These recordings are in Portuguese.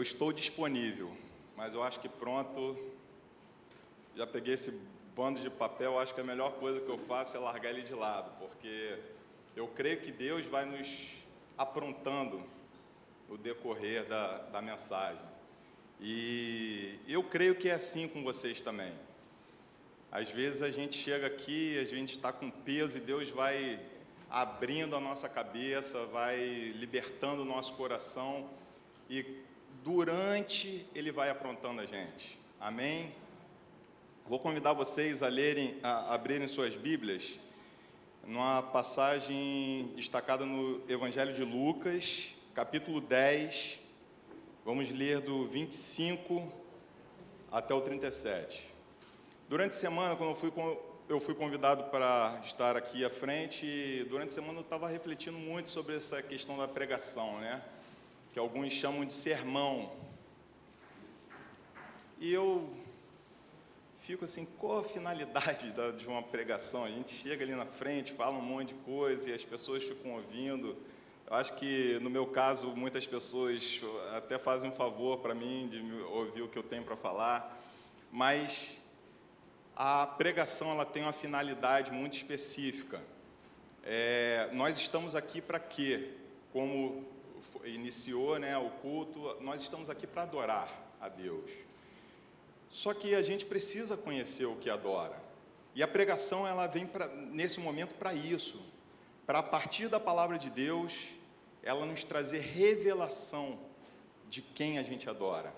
Eu estou disponível, mas eu acho que pronto, já peguei esse bando de papel, acho que a melhor coisa que eu faço é largar ele de lado, porque eu creio que Deus vai nos aprontando no decorrer da mensagem. E eu creio que é assim com vocês também. Às vezes a gente chega aqui, a gente está com peso e Deus vai abrindo a nossa cabeça, vai libertando o nosso coração e durante Ele vai aprontando a gente. Amém? Vou convidar vocês a abrirem suas Bíblias numa passagem destacada no Evangelho de Lucas, capítulo 10, vamos ler do 25 até o 37. Durante a semana, quando eu fui convidado para estar aqui à frente, durante a semana eu estava refletindo muito sobre essa questão da pregação, né? Que alguns chamam de sermão. E eu fico assim, qual a finalidade de uma pregação? A gente chega ali na frente, fala um monte de coisa e as pessoas ficam ouvindo. Eu acho que, no meu caso, muitas pessoas até fazem um favor para mim de ouvir o que eu tenho para falar, mas a pregação ela tem uma finalidade muito específica. Nós estamos aqui para quê? Como iniciou, né, o culto, nós estamos aqui para adorar a Deus. Só que a gente precisa conhecer o que adora. E a pregação ela vem nesse momento para isso, para a partir da palavra de Deus, ela nos trazer revelação de quem a gente adora.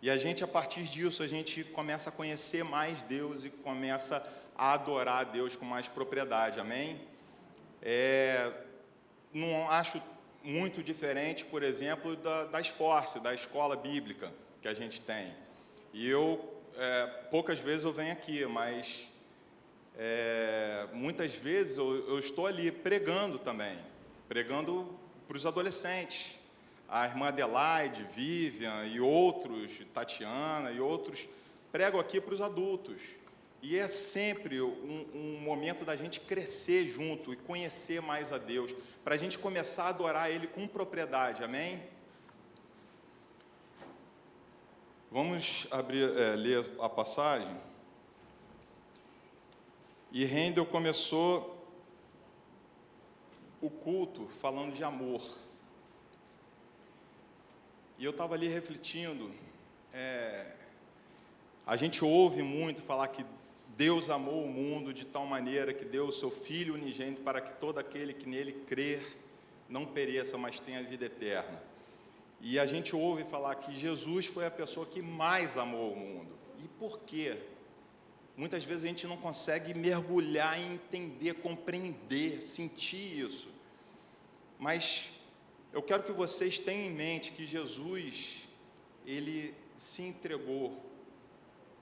E a gente, a partir disso, a gente começa a conhecer mais Deus e começa a adorar a Deus com mais propriedade, amém? Não acho muito diferente, por exemplo, da Esforce, da escola bíblica que a gente tem. E poucas vezes eu venho aqui, mas muitas vezes eu estou ali pregando também, pregando para os adolescentes. A irmã Adelaide, Vivian e outros, Tatiana e outros, pregam aqui para os adultos. E é sempre um momento da gente crescer junto e conhecer mais a Deus, para a gente começar a adorar Ele com propriedade, amém? Vamos ler a passagem. E Handel começou o culto falando de amor. E eu estava ali refletindo, a gente ouve muito falar que Deus amou o mundo de tal maneira que deu o seu Filho unigênito para que todo aquele que nele crer não pereça, mas tenha vida eterna. E a gente ouve falar que Jesus foi a pessoa que mais amou o mundo. E por quê? Muitas vezes a gente não consegue mergulhar em entender, compreender, sentir isso. Mas eu quero que vocês tenham em mente que Jesus, Ele se entregou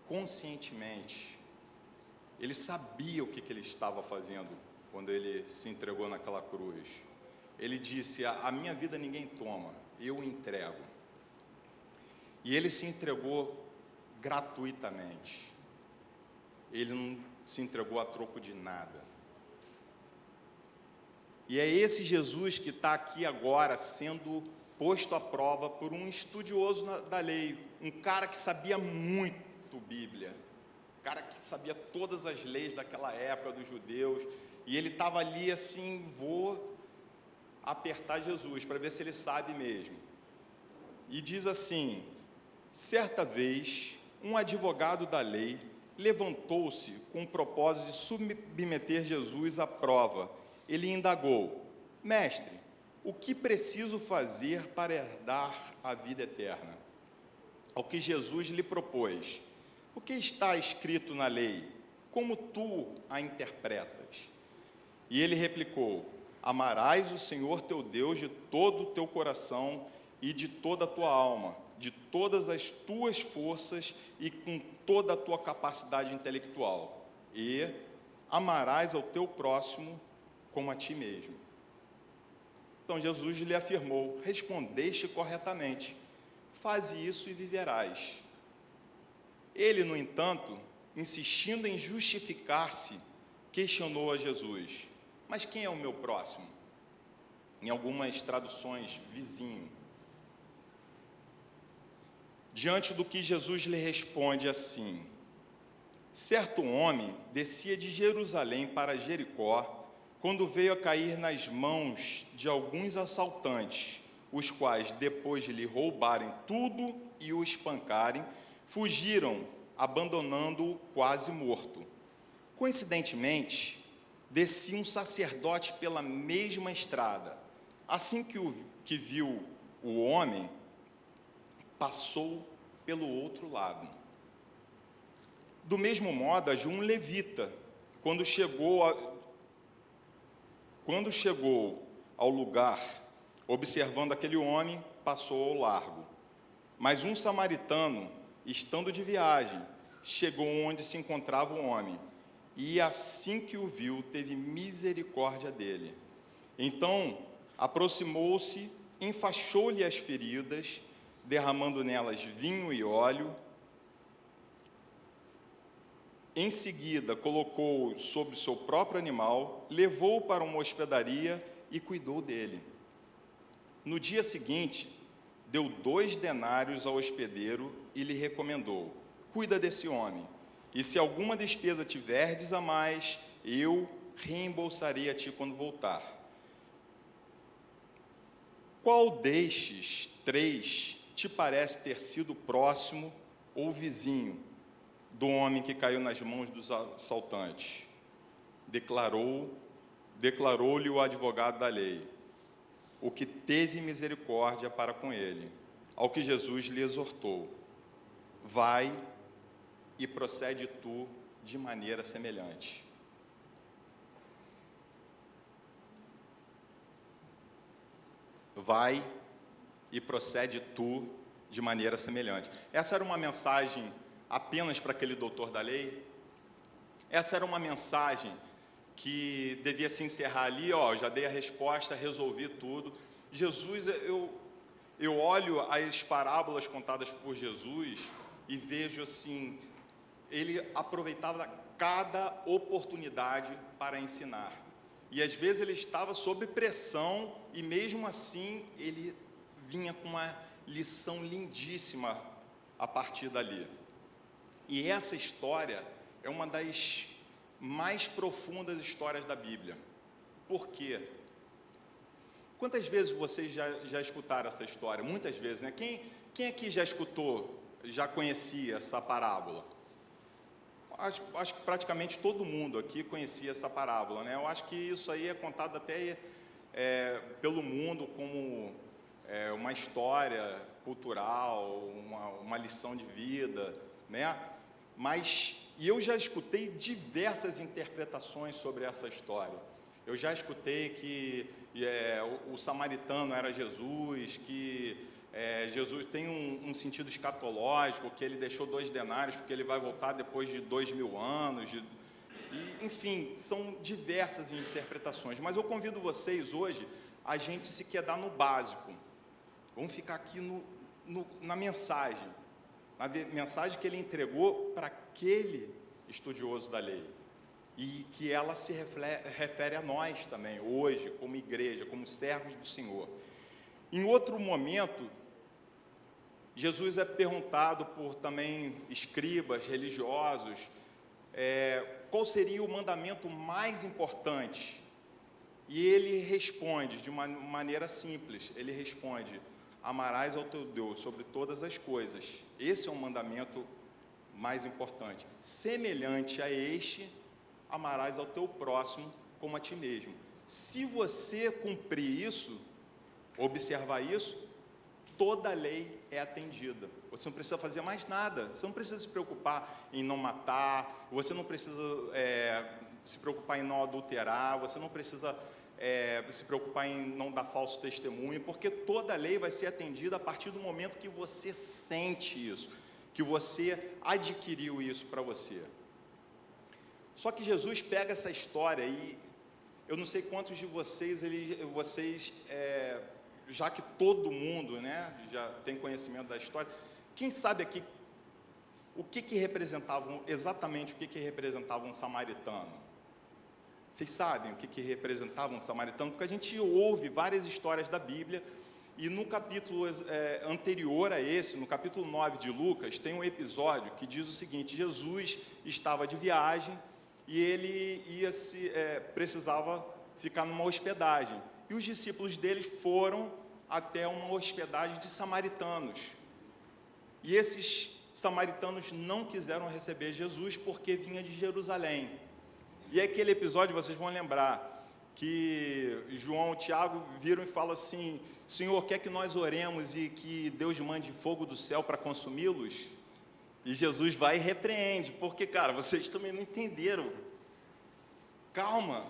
conscientemente. Ele sabia o que Ele estava fazendo quando Ele se entregou naquela cruz. Ele disse, a minha vida ninguém toma, eu entrego. E Ele se entregou gratuitamente. Ele não se entregou a troco de nada. E é esse Jesus que está aqui agora sendo posto à prova por um estudioso da lei, um cara que sabia muito Bíblia, um cara que sabia todas as leis daquela época dos judeus, e ele estava ali assim, vou apertar Jesus para ver se ele sabe mesmo. E diz assim, certa vez, um advogado da lei levantou-se com o propósito de submeter Jesus à prova. Ele indagou, mestre, o que preciso fazer para herdar a vida eterna? Ao que Jesus lhe propôs, o que está escrito na lei? Como tu a interpretas? E ele replicou, amarás o Senhor teu Deus de todo o teu coração e de toda a tua alma, de todas as tuas forças e com toda a tua capacidade intelectual. E amarás ao teu próximo como a ti mesmo. Então Jesus lhe afirmou, respondeste corretamente, faze isso e viverás. Ele, no entanto, insistindo em justificar-se, questionou a Jesus, mas quem é o meu próximo? Em algumas traduções, vizinho. diante do que Jesus lhe responde assim: certo homem descia de Jerusalém para Jericó, quando veio a cair nas mãos de alguns assaltantes, os quais, depois de lhe roubarem tudo e o espancarem, fugiram, abandonando-o quase morto. Coincidentemente, descia um sacerdote pela mesma estrada. Assim que viu o homem, passou pelo outro lado. Do mesmo modo, agiu um levita, quando chegou ao lugar, observando aquele homem, passou ao largo. Mas um samaritano, estando de viagem, chegou onde se encontrava o homem, e assim que o viu, teve misericórdia dele. Então, aproximou-se, enfaixou-lhe as feridas, derramando nelas vinho e óleo. Em seguida, colocou-o sobre seu próprio animal, levou-o para uma hospedaria e cuidou dele. No dia seguinte, deu 2 denários ao hospedeiro e lhe recomendou: cuida desse homem, e se alguma despesa tiverdes a mais, eu reembolsarei a ti quando voltar. Qual destes 3 te parece ter sido próximo ou vizinho do homem que caiu nas mãos dos assaltantes? Declarou-lhe o advogado da lei: o que teve misericórdia para com ele. Ao que Jesus lhe exortou: vai e procede tu de maneira semelhante. Vai e procede tu de maneira semelhante. Essa era uma mensagem apenas para aquele doutor da lei? Essa era uma mensagem que devia se encerrar ali, já dei a resposta, resolvi tudo. Jesus, eu olho as parábolas contadas por Jesus e vejo assim, ele aproveitava cada oportunidade para ensinar. E às vezes ele estava sob pressão e mesmo assim ele vinha com uma lição lindíssima a partir dali. E essa história é uma das mais profundas histórias da Bíblia. Por quê? Quantas vezes vocês já escutaram essa história? Muitas vezes, né? Quem aqui já escutou, já conhecia essa parábola? Acho que praticamente todo mundo aqui conhecia essa parábola, né? Eu acho que isso aí é contado até pelo mundo como uma história cultural, uma lição de vida, né? E eu já escutei diversas interpretações sobre essa história. Eu já escutei que o samaritano era Jesus, que Jesus tem um sentido escatológico, que ele deixou 2 denários porque ele vai voltar depois de 2000 anos. Enfim, são diversas interpretações. Mas eu convido vocês hoje a gente se quedar no básico. Vamos ficar aqui na mensagem. A mensagem que ele entregou para aquele estudioso da lei, e que ela se refere a nós também, hoje, como igreja, como servos do Senhor. Em outro momento, Jesus é perguntado por também escribas religiosos, qual seria o mandamento mais importante? E ele responde de uma maneira simples, ele responde: amarás ao teu Deus sobre todas as coisas. Esse é o mandamento mais importante. Semelhante a este, amarás ao teu próximo como a ti mesmo. Se você cumprir isso, observar isso, toda a lei é atendida. Você não precisa fazer mais nada. Você não precisa se preocupar em não matar. Você não precisa se preocupar em não adulterar. Você não precisa se preocupar em não dar falso testemunho, porque toda a lei vai ser atendida a partir do momento que você sente isso, que você adquiriu isso para você. Só que Jesus pega essa história e eu não sei quantos de vocês, já que todo mundo, né, já tem conhecimento da história, quem sabe aqui exatamente o que representava um samaritano? Vocês sabem o que representava um samaritano? Porque a gente ouve várias histórias da Bíblia E no capítulo anterior a esse, no capítulo 9 de Lucas, tem um episódio que diz o seguinte: Jesus estava de viagem e ele precisava ficar numa hospedagem. E os discípulos dele foram até uma hospedagem de samaritanos. E esses samaritanos não quiseram receber Jesus porque vinha de Jerusalém. E aquele episódio, vocês vão lembrar, que João e Tiago viram e falam assim: Senhor, quer que nós oremos e que Deus mande fogo do céu para consumi-los? E Jesus vai e repreende, porque, cara, vocês também não entenderam. Calma.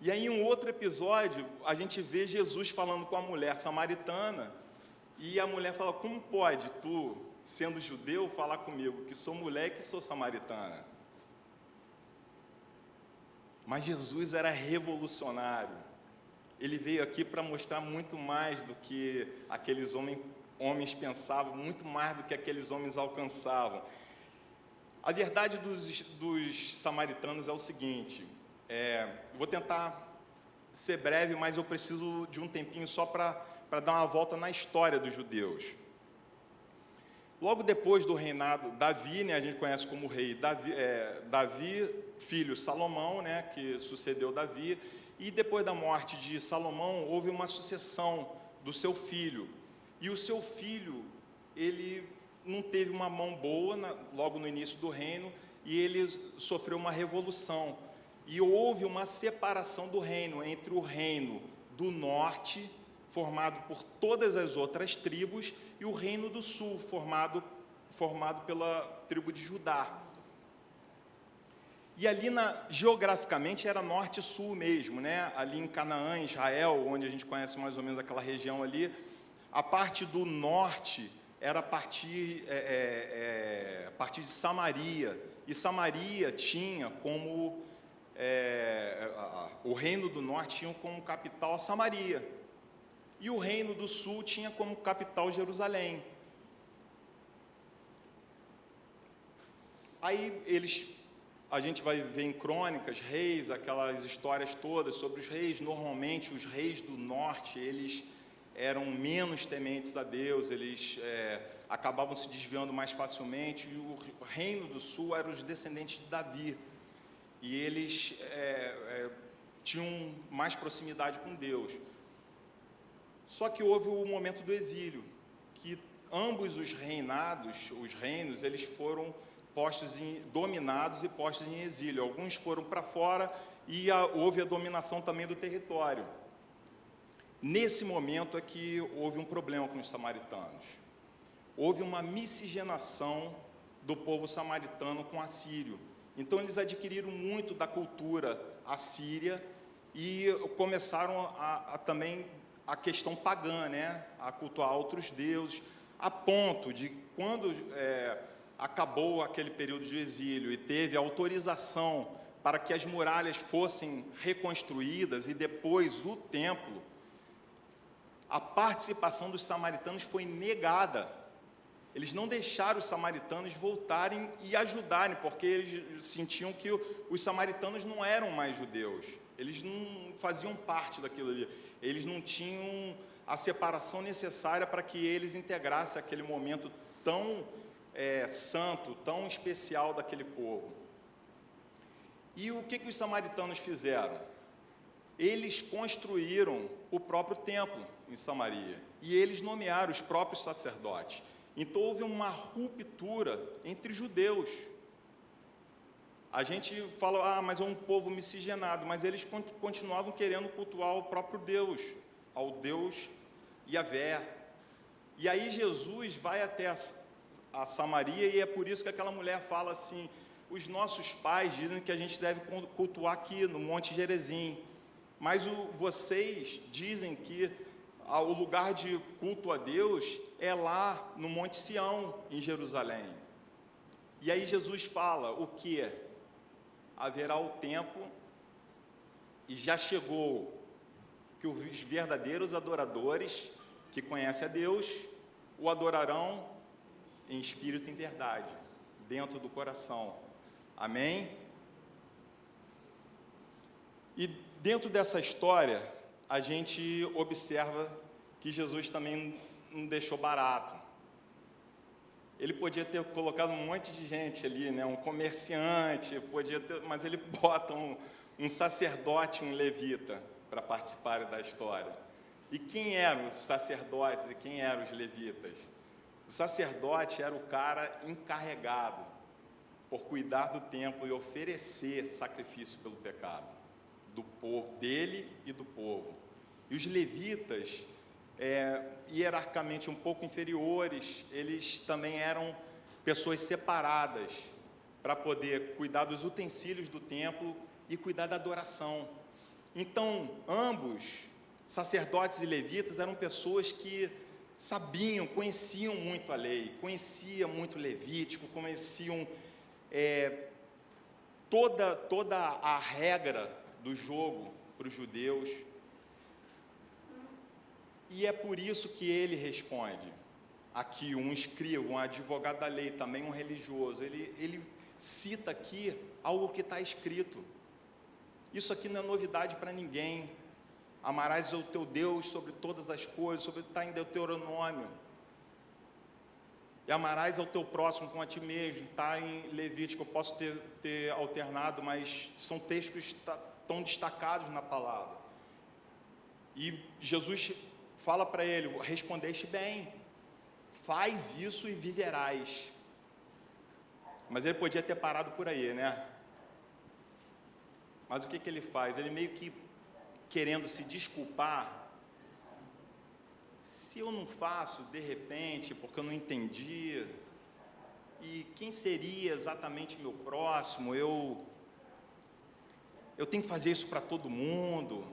E aí, em um outro episódio, a gente vê Jesus falando com a mulher samaritana, e a mulher fala: como pode tu, sendo judeu, falar comigo, que sou mulher e que sou samaritana? Mas Jesus era revolucionário. Ele veio aqui para mostrar muito mais do que aqueles homens pensavam, muito mais do que aqueles homens alcançavam. A verdade dos samaritanos é o seguinte, vou tentar ser breve, mas eu preciso de um tempinho só para dar uma volta na história dos judeus. Logo depois do reinado, Davi, né, a gente conhece como rei Davi, filho Salomão, né, que sucedeu Davi, e depois da morte de Salomão, houve uma sucessão do seu filho. E o seu filho, ele não teve uma mão boa logo no início do reino, e ele sofreu uma revolução. E houve uma separação do reino, entre o reino do norte, formado por todas as outras tribos, e o reino do sul, formado pela tribo de Judá. E ali, geograficamente, era norte e sul mesmo, né? Ali em Canaã, Israel, onde a gente conhece mais ou menos aquela região ali, a parte do norte era a partir de Samaria, e Samaria tinha como, o reino do norte tinha como capital Samaria, e o reino do sul tinha como capital Jerusalém. Aí a gente vai ver em Crônicas, Reis, aquelas histórias todas sobre os reis. Normalmente os reis do norte, eles eram menos tementes a Deus, eles acabavam se desviando mais facilmente, e o reino do sul eram os descendentes de Davi, e eles tinham mais proximidade com Deus. Só que houve o momento do exílio, que ambos os reinos, eles foram dominados e postos em exílio. Alguns foram para fora e houve a dominação também do território. Nesse momento é que houve um problema com os samaritanos. Houve uma miscigenação do povo samaritano com assírio. Então eles adquiriram muito da cultura assíria e começaram também a questão pagã, né? A cultuar outros deuses, a ponto de, quando acabou aquele período de exílio e teve autorização para que as muralhas fossem reconstruídas e depois o templo, a participação dos samaritanos foi negada. Eles não deixaram os samaritanos voltarem e ajudarem, porque eles sentiam que os samaritanos não eram mais judeus, eles não faziam parte daquilo ali, eles não tinham a separação necessária para que eles integrassem aquele momento tão santo, tão especial daquele povo. E o que os samaritanos fizeram? Eles construíram o próprio templo em Samaria, e eles nomearam os próprios sacerdotes. Então houve uma ruptura entre judeus. A gente fala, mas é um povo miscigenado, mas eles continuavam querendo cultuar o próprio Deus, ao Deus Yahvé. E aí Jesus vai até a Samaria, e é por isso que aquela mulher fala assim: os nossos pais dizem que a gente deve cultuar aqui no Monte Gerizim, mas vocês dizem que o lugar de culto a Deus é lá no Monte Sião, em Jerusalém. E aí Jesus fala o que? Haverá o tempo, e já chegou, que os verdadeiros adoradores, que conhecem a Deus, o adorarão em espírito e em verdade, dentro do coração. Amém? E dentro dessa história, a gente observa que Jesus também não deixou barato. Ele podia ter colocado um monte de gente ali, né? Um comerciante, mas ele bota um sacerdote, um levita, para participarem da história. E quem eram os sacerdotes e quem eram os levitas? O sacerdote era o cara encarregado por cuidar do templo e oferecer sacrifício pelo pecado do povo, dele e do povo. E os levitas, hierarquicamente um pouco inferiores, eles também eram pessoas separadas para poder cuidar dos utensílios do templo e cuidar da adoração. Então, ambos, sacerdotes e levitas, eram pessoas que sabiam, conheciam muito a lei, conheciam muito o Levítico, conheciam toda a regra do jogo para os judeus. E é por isso que ele responde. Aqui, um escriba, um advogado da lei, também um religioso, ele cita aqui algo que está escrito. Isso aqui não é novidade para ninguém. Amarás o teu Deus sobre todas as coisas, está em Deuteronômio. E amarás ao teu próximo como a ti mesmo, está em Levítico. Eu posso ter alternado, mas são textos que estão destacados na palavra. E Jesus fala para ele: respondeste bem, faz isso e viverás. Mas ele podia ter parado por aí, né? Mas o que ele faz? Ele meio que querendo se desculpar. Se eu não faço, de repente, porque eu não entendi, e quem seria exatamente meu próximo? Eu tenho que fazer isso para todo mundo?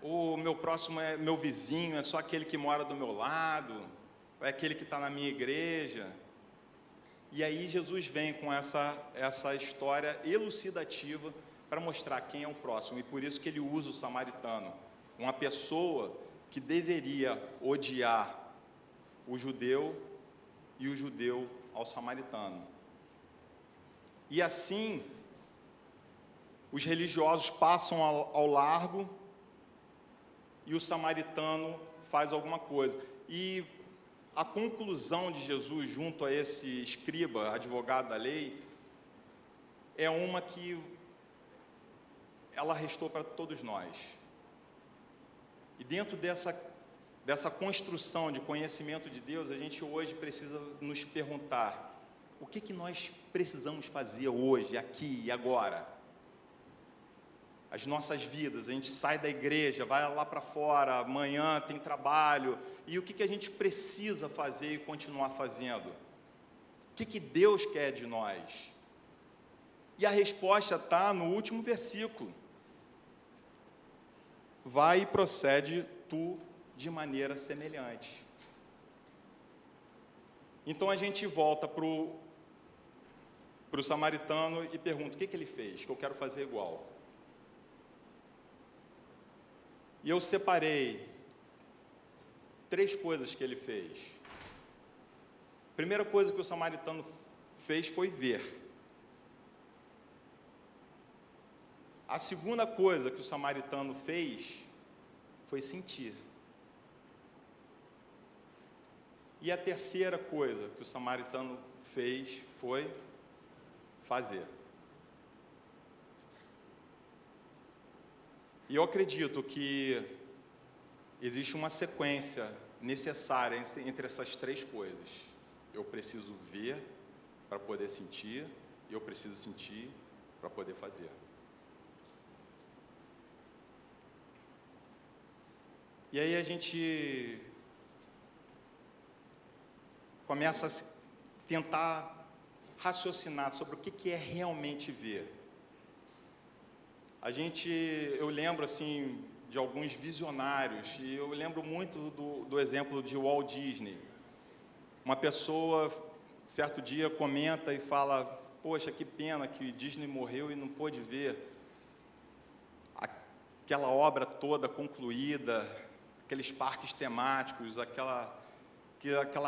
Ou meu próximo é meu vizinho, é só aquele que mora do meu lado? Ou é aquele que está na minha igreja? E aí Jesus vem com essa história elucidativa para mostrar quem é o próximo, e por isso que ele usa o samaritano, uma pessoa que deveria odiar o judeu e o judeu ao samaritano. E assim, os religiosos passam ao largo e o samaritano faz alguma coisa. E a conclusão de Jesus junto a esse escriba, advogado da lei, é uma que ela restou para todos nós. E dentro dessa construção de conhecimento de Deus, a gente hoje precisa nos perguntar: o que nós precisamos fazer hoje, aqui e agora? As nossas vidas, a gente sai da igreja, vai lá para fora, amanhã tem trabalho, e o que a gente precisa fazer e continuar fazendo? O que Deus quer de nós? E a resposta está no último versículo: vai e procede tu de maneira semelhante. Então a gente volta para o samaritano e pergunta: o que ele fez? Que eu quero fazer igual. E eu separei 3 coisas que ele fez. A primeira coisa que o samaritano fez foi ver. A segunda coisa que o samaritano fez foi sentir. E a terceira coisa que o samaritano fez foi fazer. E eu acredito que existe uma sequência necessária entre essas 3 coisas. Eu preciso ver para poder sentir, e eu preciso sentir para poder fazer. E aí a gente começa a tentar raciocinar sobre o que é realmente ver. Eu lembro assim de alguns visionários, e eu lembro muito do exemplo de Walt Disney. Uma pessoa, certo dia, comenta e fala: poxa, que pena que Disney morreu e não pôde ver aquela obra toda concluída, aqueles parques temáticos, aquela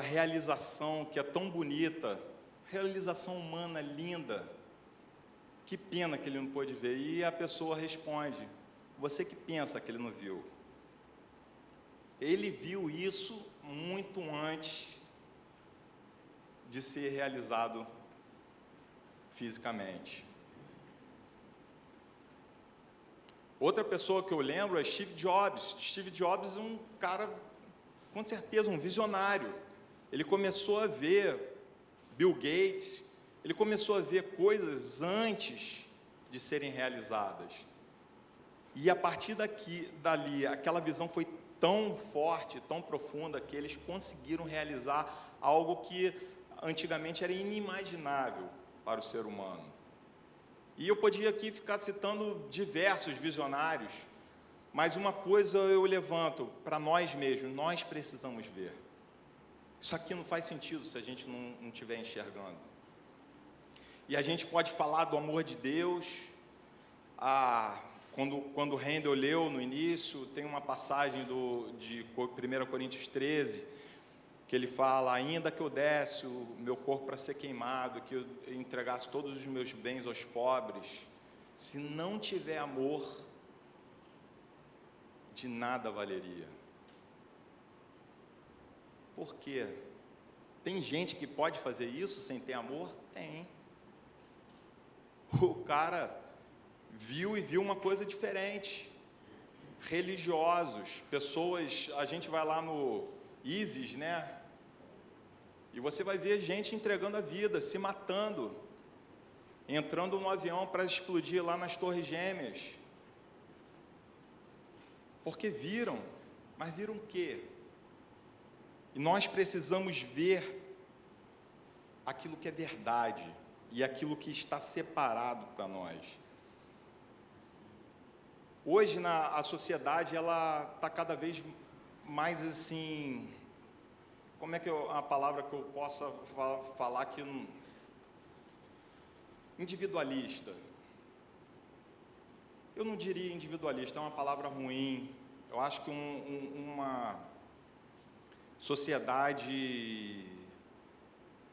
realização que é tão bonita, realização humana linda. Que pena que ele não pôde ver. E a pessoa responde: você que pensa que ele não viu. ele viu isso muito antes de ser realizado fisicamente. Outra pessoa que eu lembro é Steve Jobs. Steve Jobs é um cara, com certeza, um visionário. Ele começou a ver Bill Gates, ele começou a ver coisas antes de serem realizadas. E a partir dali, aquela visão foi tão forte, tão profunda, que eles conseguiram realizar algo que antigamente era inimaginável para o ser humano. E eu podia aqui ficar citando diversos visionários, mas uma coisa eu levanto para nós mesmos: nós precisamos ver. Isso aqui não faz sentido se a gente não estiver enxergando. E a gente pode falar do amor de Deus. Quando Handel leu no início, tem uma passagem de 1 Coríntios 13, que ele fala: ainda que eu desse o meu corpo para ser queimado, que eu entregasse todos os meus bens aos pobres, se não tiver amor, de nada valeria. Por quê? Tem gente que pode fazer isso sem ter amor? Tem. O cara viu uma coisa diferente. Religiosos, pessoas, a gente vai lá no ISIS, né? E você vai ver gente entregando a vida, se matando, entrando no avião para explodir lá nas Torres Gêmeas. Porque viram, mas viram o quê? E nós precisamos ver aquilo que é verdade e aquilo que está separado para nós. Hoje a sociedade ela está cada vez mais assim, como é que a palavra que eu possa falar que individualista. Eu não diria individualista, é uma palavra ruim. Eu acho que uma sociedade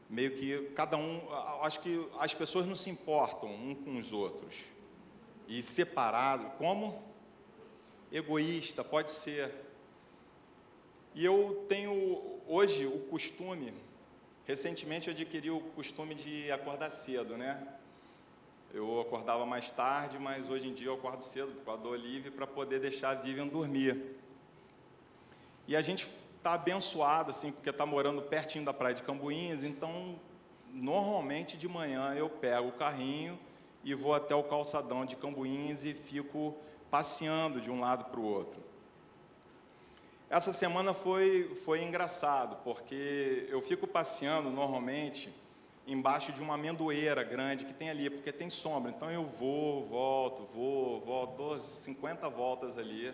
meio que cada um, acho que as pessoas não se importam uns com os outros. E separado, como? Egoísta, pode ser. E eu tenho hoje o costume, recentemente eu adquiri o costume de acordar cedo, né? Eu acordava mais tarde, mas hoje em dia eu acordo cedo por causa do Olívia, para poder deixar a Vivian dormir. E a gente está abençoado, assim, porque está morando pertinho da praia de Cambuinhas, então, normalmente de manhã eu pego o carrinho e vou até o calçadão de Cambuinhas e fico passeando de um lado para o outro. Essa semana foi engraçado, porque eu fico passeando normalmente embaixo de uma amendoeira grande que tem ali, porque tem sombra. Então eu volto, dou 50 voltas ali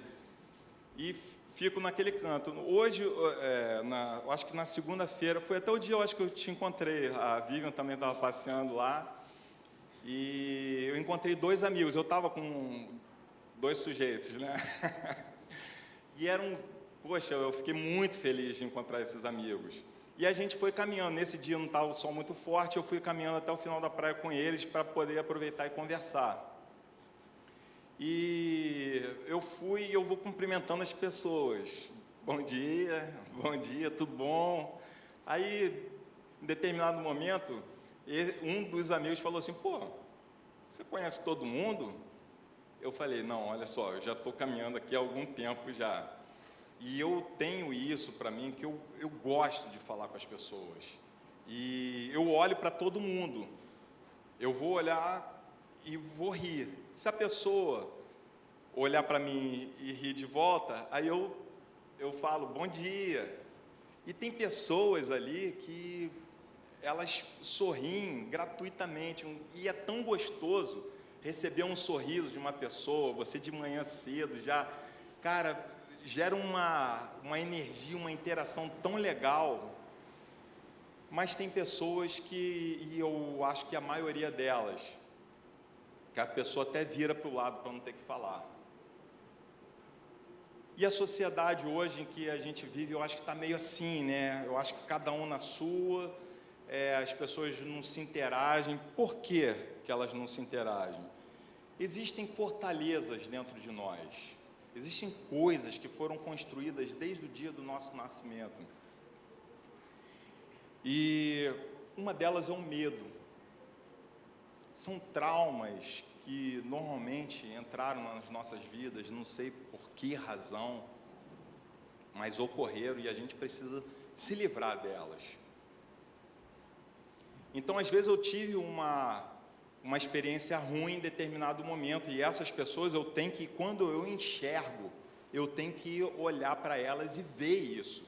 e fico naquele canto. Hoje, eu acho que na segunda-feira, foi até o dia, eu acho que eu te encontrei, a Vivian também estava passeando lá, e eu encontrei 2 amigos, eu estava com 2 sujeitos, né? E poxa, eu fiquei muito feliz de encontrar esses amigos. E a gente foi caminhando, nesse dia não estava o sol muito forte, eu fui caminhando até o final da praia com eles, para poder aproveitar e conversar. E eu vou cumprimentando as pessoas. Bom dia, tudo bom? Aí, em determinado momento, um dos amigos falou assim: pô, você conhece todo mundo? Eu falei: não, olha só, eu já estou caminhando aqui há algum tempo já. E eu tenho isso para mim, que eu gosto de falar com as pessoas. E eu olho para todo mundo. Eu vou olhar e vou rir. Se a pessoa olhar para mim e rir de volta, aí eu falo: bom dia. E tem pessoas ali que elas sorriem gratuitamente. E é tão gostoso receber um sorriso de uma pessoa, você de manhã cedo já, cara, gera uma energia, uma interação tão legal. Mas tem pessoas e eu acho que a maioria delas, que a pessoa até vira para o lado para não ter que falar. E a sociedade hoje em que a gente vive, eu acho que está meio assim, né? Eu acho que cada um na sua, as pessoas não se interagem. Por que elas não se interagem? Existem fortalezas dentro de nós. Existem coisas que foram construídas desde o dia do nosso nascimento. E uma delas é o medo. São traumas que normalmente entraram nas nossas vidas, não sei por que razão, mas ocorreram e a gente precisa se livrar delas. Então, às vezes eu tive uma experiência ruim em determinado momento, e essas pessoas eu tenho que, quando eu enxergo, eu tenho que olhar para elas e ver isso,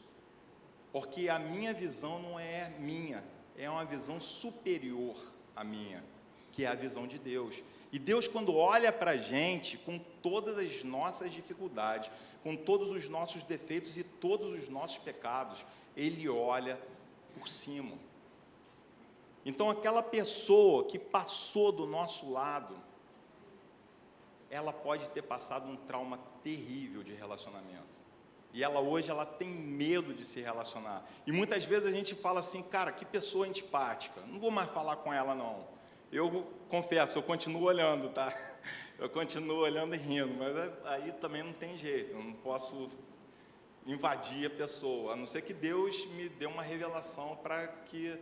porque a minha visão não é minha, é uma visão superior à minha, que é a visão de Deus. E Deus, quando olha para a gente, com todas as nossas dificuldades, com todos os nossos defeitos e todos os nossos pecados, Ele olha por cima. Então, aquela pessoa que passou do nosso lado, ela pode ter passado um trauma terrível de relacionamento. E hoje ela tem medo de se relacionar. E muitas vezes a gente fala assim, cara, que pessoa antipática, não vou mais falar com ela não. Eu confesso, eu continuo olhando, tá? Eu continuo olhando e rindo, mas aí também não tem jeito, eu não posso invadir a pessoa, a não ser que Deus me dê uma revelação para que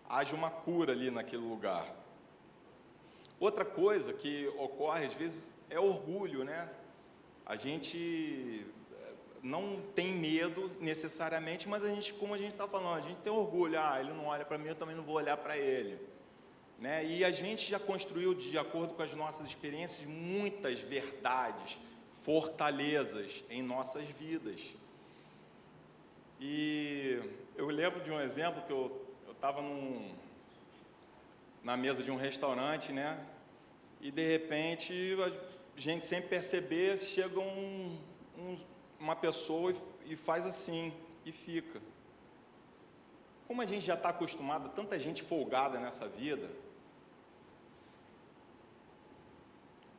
haja uma cura ali naquele lugar. Outra coisa que ocorre às vezes é orgulho, né? A gente não tem medo necessariamente, mas a gente, como a gente está falando, a gente tem orgulho. Ele não olha para mim, eu também não vou olhar para ele, né? E a gente já construiu, de acordo com as nossas experiências, muitas verdades, fortalezas em nossas vidas. E eu lembro de um exemplo que eu estava na mesa de um restaurante, né? E de repente, a gente sem perceber, chega uma pessoa e faz assim, e fica. Como a gente já está acostumado, tanta gente folgada nessa vida.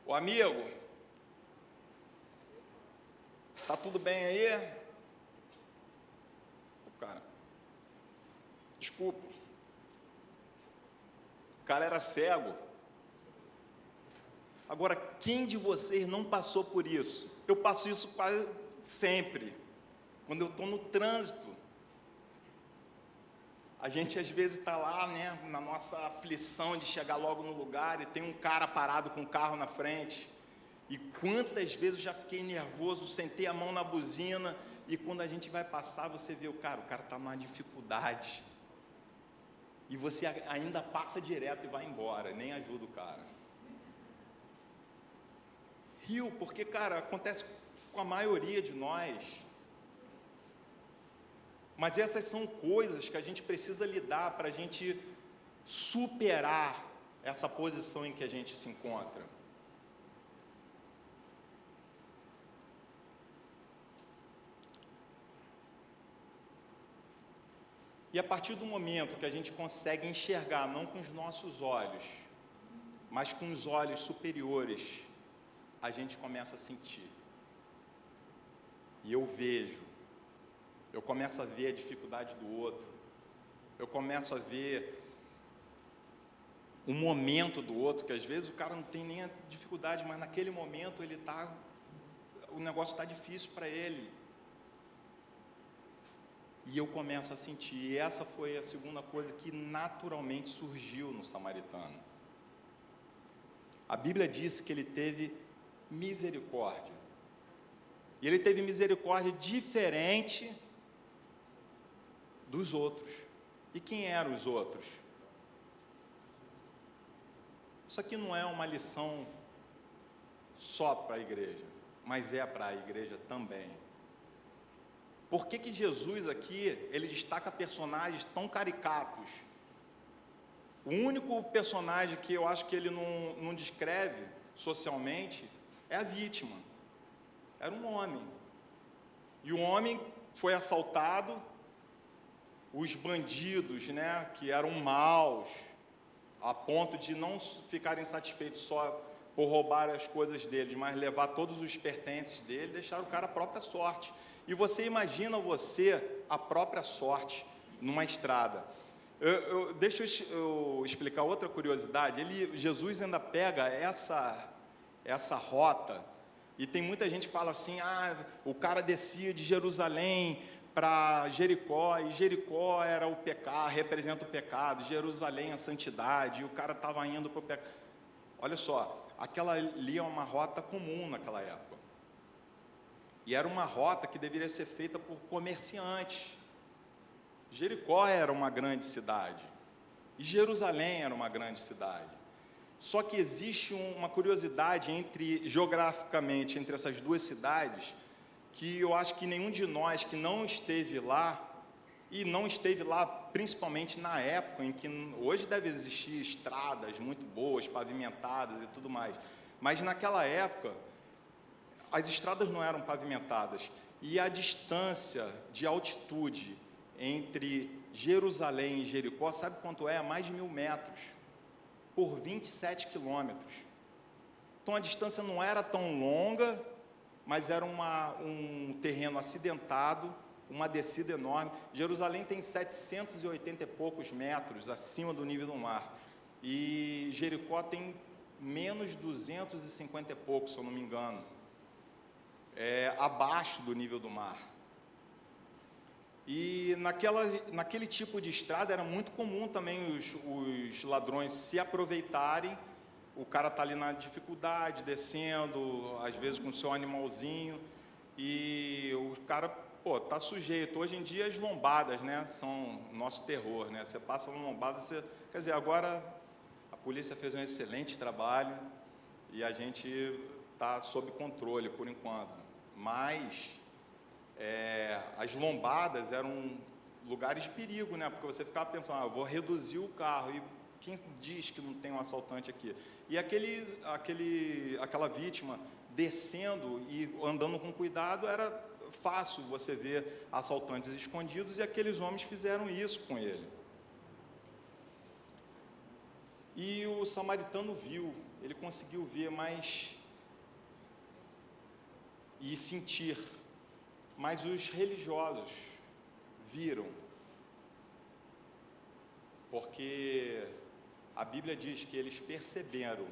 Ô amigo, tá tudo bem aí? O cara, desculpa. O cara era cego. Agora, quem de vocês não passou por isso? Eu passo isso quase sempre. Quando eu estou no trânsito, a gente às vezes está lá, né, na nossa aflição de chegar logo no lugar e tem um cara parado com o carro na frente. E quantas vezes eu já fiquei nervoso, sentei a mão na buzina e quando a gente vai passar, você vê o cara está numa dificuldade. E você ainda passa direto e vai embora, nem ajuda o cara. Rio, porque, cara, acontece com a maioria de nós. Mas essas são coisas que a gente precisa lidar para a gente superar essa posição em que a gente se encontra. E a partir do momento que a gente consegue enxergar, não com os nossos olhos, mas com os olhos superiores, a gente começa a sentir. E eu começo a ver a dificuldade do outro, eu começo a ver o momento do outro, que às vezes o cara não tem nem a dificuldade, mas naquele momento o negócio está difícil para ele. E eu começo a sentir, e essa foi a segunda coisa que naturalmente surgiu no samaritano. A Bíblia diz que ele teve misericórdia. E ele teve misericórdia diferente dos outros. E quem eram os outros? Isso aqui não é uma lição só para a igreja, mas é para a igreja também. Por que Jesus aqui, ele destaca personagens tão caricatos? O único personagem que eu acho que ele não descreve socialmente é a vítima. Era um homem. E o homem foi assaltado, os bandidos, né, que eram maus, a ponto de não ficarem satisfeitos só por roubar as coisas deles, mas levar todos os pertences dele, deixaram o cara à própria sorte. E você imagina a própria sorte numa estrada. Deixa eu explicar outra curiosidade. Jesus ainda pega essa rota E tem muita gente que fala assim, o cara descia de Jerusalém para Jericó, e Jericó era o pecado, representa o pecado, Jerusalém a santidade, e o cara estava indo para o pecado. Olha só, aquela ali é uma rota comum naquela época. E era uma rota que deveria ser feita por comerciantes. Jericó era uma grande cidade, e Jerusalém era uma grande cidade. Só que existe uma curiosidade geograficamente, entre essas duas cidades, que eu acho que nenhum de nós que não esteve lá, e não esteve lá principalmente na época em que, hoje deve existir estradas muito boas, pavimentadas e tudo mais, mas naquela época, as estradas não eram pavimentadas, e a distância de altitude entre Jerusalém e Jericó, sabe quanto é? Mais de 1.000 metros, por 27 quilômetros. Então a distância não era tão longa, mas era um terreno acidentado, uma descida enorme. Jerusalém tem 780 e poucos metros acima do nível do mar, e Jericó tem menos 250 e poucos, se eu não me engano, abaixo do nível do mar. E naquele tipo de estrada era muito comum também os ladrões se aproveitarem. O cara está ali na dificuldade, descendo, às vezes com o seu animalzinho, e o cara, está sujeito. Hoje em dia as lombadas, né, são nosso terror, né? Você passa uma lombada, quer dizer, agora a polícia fez um excelente trabalho e a gente está sob controle por enquanto, mas as lombadas eram lugares de perigo, né? Porque você ficava pensando, eu vou reduzir o carro, e quem diz que não tem um assaltante aqui? E aquela vítima descendo e andando com cuidado, era fácil você ver assaltantes escondidos, e aqueles homens fizeram isso com ele. E o samaritano viu, ele conseguiu ver e sentir, mas os religiosos viram, porque a Bíblia diz que eles perceberam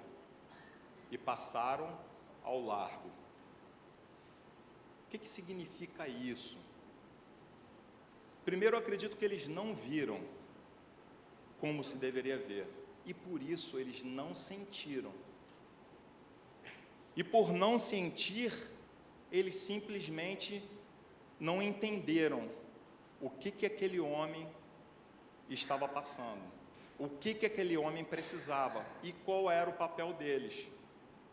e passaram ao largo. O que significa isso? Primeiro, eu acredito que eles não viram como se deveria ver, e por isso eles não sentiram. E por não sentir, eles simplesmente não entenderam o que aquele homem estava passando, o que aquele homem precisava e qual era o papel deles,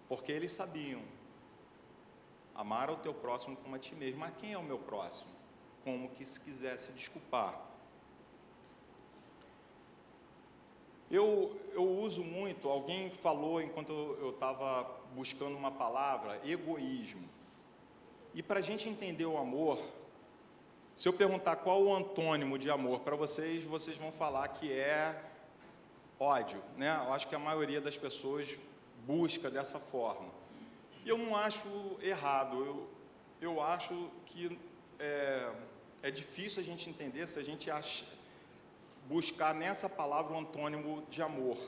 porque eles sabiam: amar ao teu próximo como a ti mesmo. Mas quem é o meu próximo? Como que se quisesse desculpar. Eu uso muito, alguém falou enquanto eu estava buscando uma palavra, egoísmo. E para a gente entender o amor, se eu perguntar qual o antônimo de amor para vocês, vocês vão falar que é ódio, né? Eu acho que a maioria das pessoas busca dessa forma. E eu não acho errado, eu acho que é difícil a gente entender se a gente buscar nessa palavra o antônimo de amor.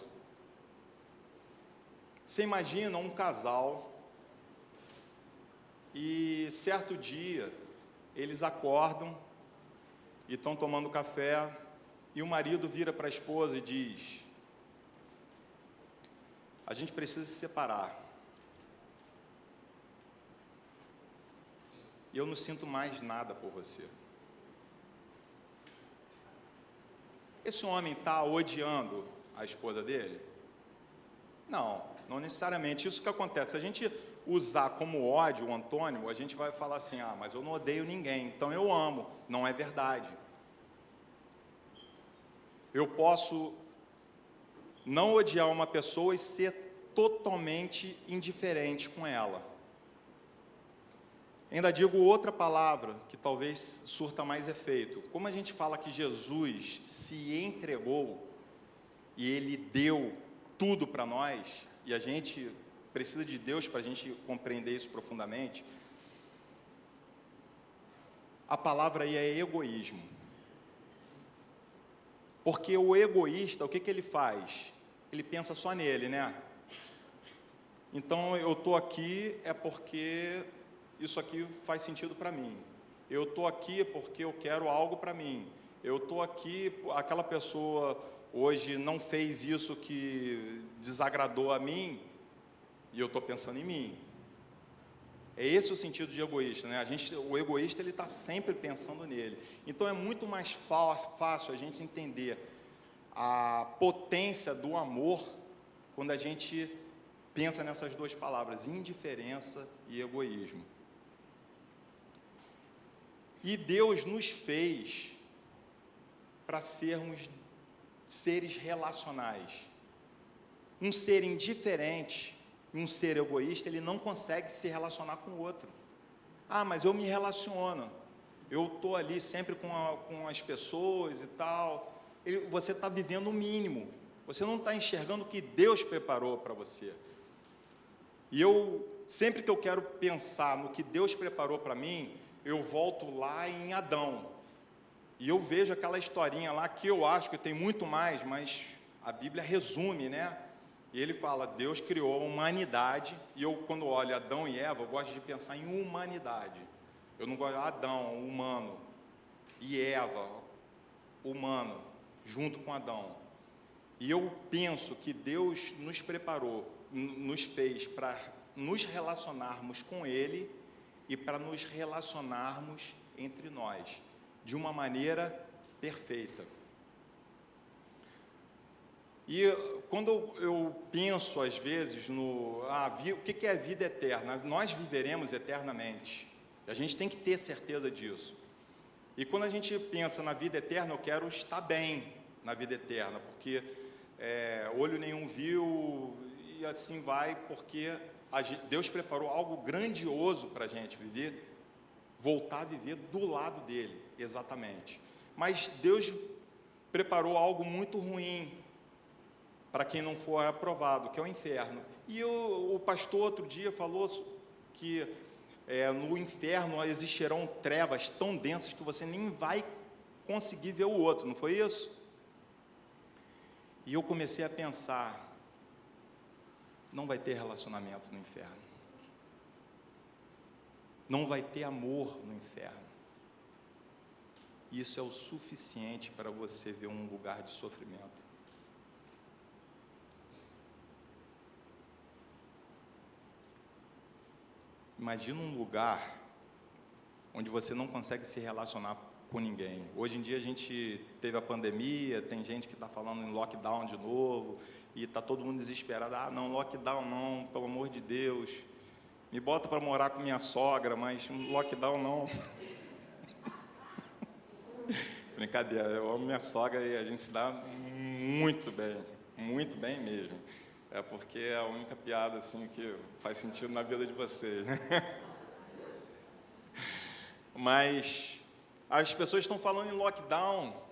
Você imagina um casal, e certo dia eles acordam e estão tomando café, e o marido vira para a esposa e diz: a gente precisa se separar, e eu não sinto mais nada por você. Esse homem está odiando a esposa dele? Não necessariamente. Isso que acontece, se a gente usar como ódio o antônimo, a gente vai falar assim: mas eu não odeio ninguém, então eu amo. Não é verdade. Eu posso não odiar uma pessoa e ser totalmente indiferente com ela. Ainda digo outra palavra que talvez surta mais efeito. Como a gente fala que Jesus se entregou e Ele deu tudo para nós, e a gente precisa de Deus para a gente compreender isso profundamente, a palavra aí é egoísmo. Porque o egoísta, o que ele faz? Ele pensa só nele, né? Então, eu estou aqui é porque isso aqui faz sentido para mim. Eu estou aqui porque eu quero algo para mim. Eu estou aqui, aquela pessoa hoje não fez isso que desagradou a mim, e eu estou pensando em mim. É esse o sentido de egoísta, né? O egoísta, ele está sempre pensando nele. Então, é muito mais fácil a gente entender a potência do amor quando a gente pensa nessas duas palavras, indiferença e egoísmo. E Deus nos fez para sermos seres relacionais. Um ser indiferente, um ser egoísta, ele não consegue se relacionar com o outro. Ah, mas eu me relaciono, eu estou ali sempre com as pessoas e tal. Você está vivendo o mínimo, você não está enxergando o que Deus preparou para você. E sempre que eu quero pensar no que Deus preparou para mim, eu volto lá em Adão. E eu vejo aquela historinha lá, que eu acho que tem muito mais, mas a Bíblia resume, né? E ele fala, Deus criou a humanidade, e eu, quando olho Adão e Eva, eu gosto de pensar em humanidade. Eu não gosto de Adão, humano, e Eva, humano, junto com Adão. E eu penso que Deus nos preparou, nos fez para nos relacionarmos com Ele e para nos relacionarmos entre nós, de uma maneira perfeita. E quando eu penso, às vezes, o que é a vida eterna? Nós viveremos eternamente. A gente tem que ter certeza disso. E quando a gente pensa na vida eterna, eu quero estar bem na vida eterna, porque olho nenhum viu, e assim vai, porque Deus preparou algo grandioso para a gente viver, voltar a viver do lado dele, exatamente. Mas Deus preparou algo muito ruim para quem não for aprovado, que é o inferno. E o pastor outro dia falou que no inferno existirão trevas tão densas que você nem vai conseguir ver o outro, não foi isso? E eu comecei a pensar, não vai ter relacionamento no inferno. Não vai ter amor no inferno. Isso é o suficiente para você ver um lugar de sofrimento. Imagina um lugar onde você não consegue se relacionar com ninguém. Hoje em dia a gente teve a pandemia, tem gente que está falando em lockdown de novo, e está todo mundo desesperado. Ah, não, lockdown não, pelo amor de Deus. Me bota para morar com minha sogra, mas lockdown não. Brincadeira, eu amo minha sogra e a gente se dá muito bem mesmo. É porque é a única piada assim que faz sentido na vida de vocês, né? Mas as pessoas estão falando em lockdown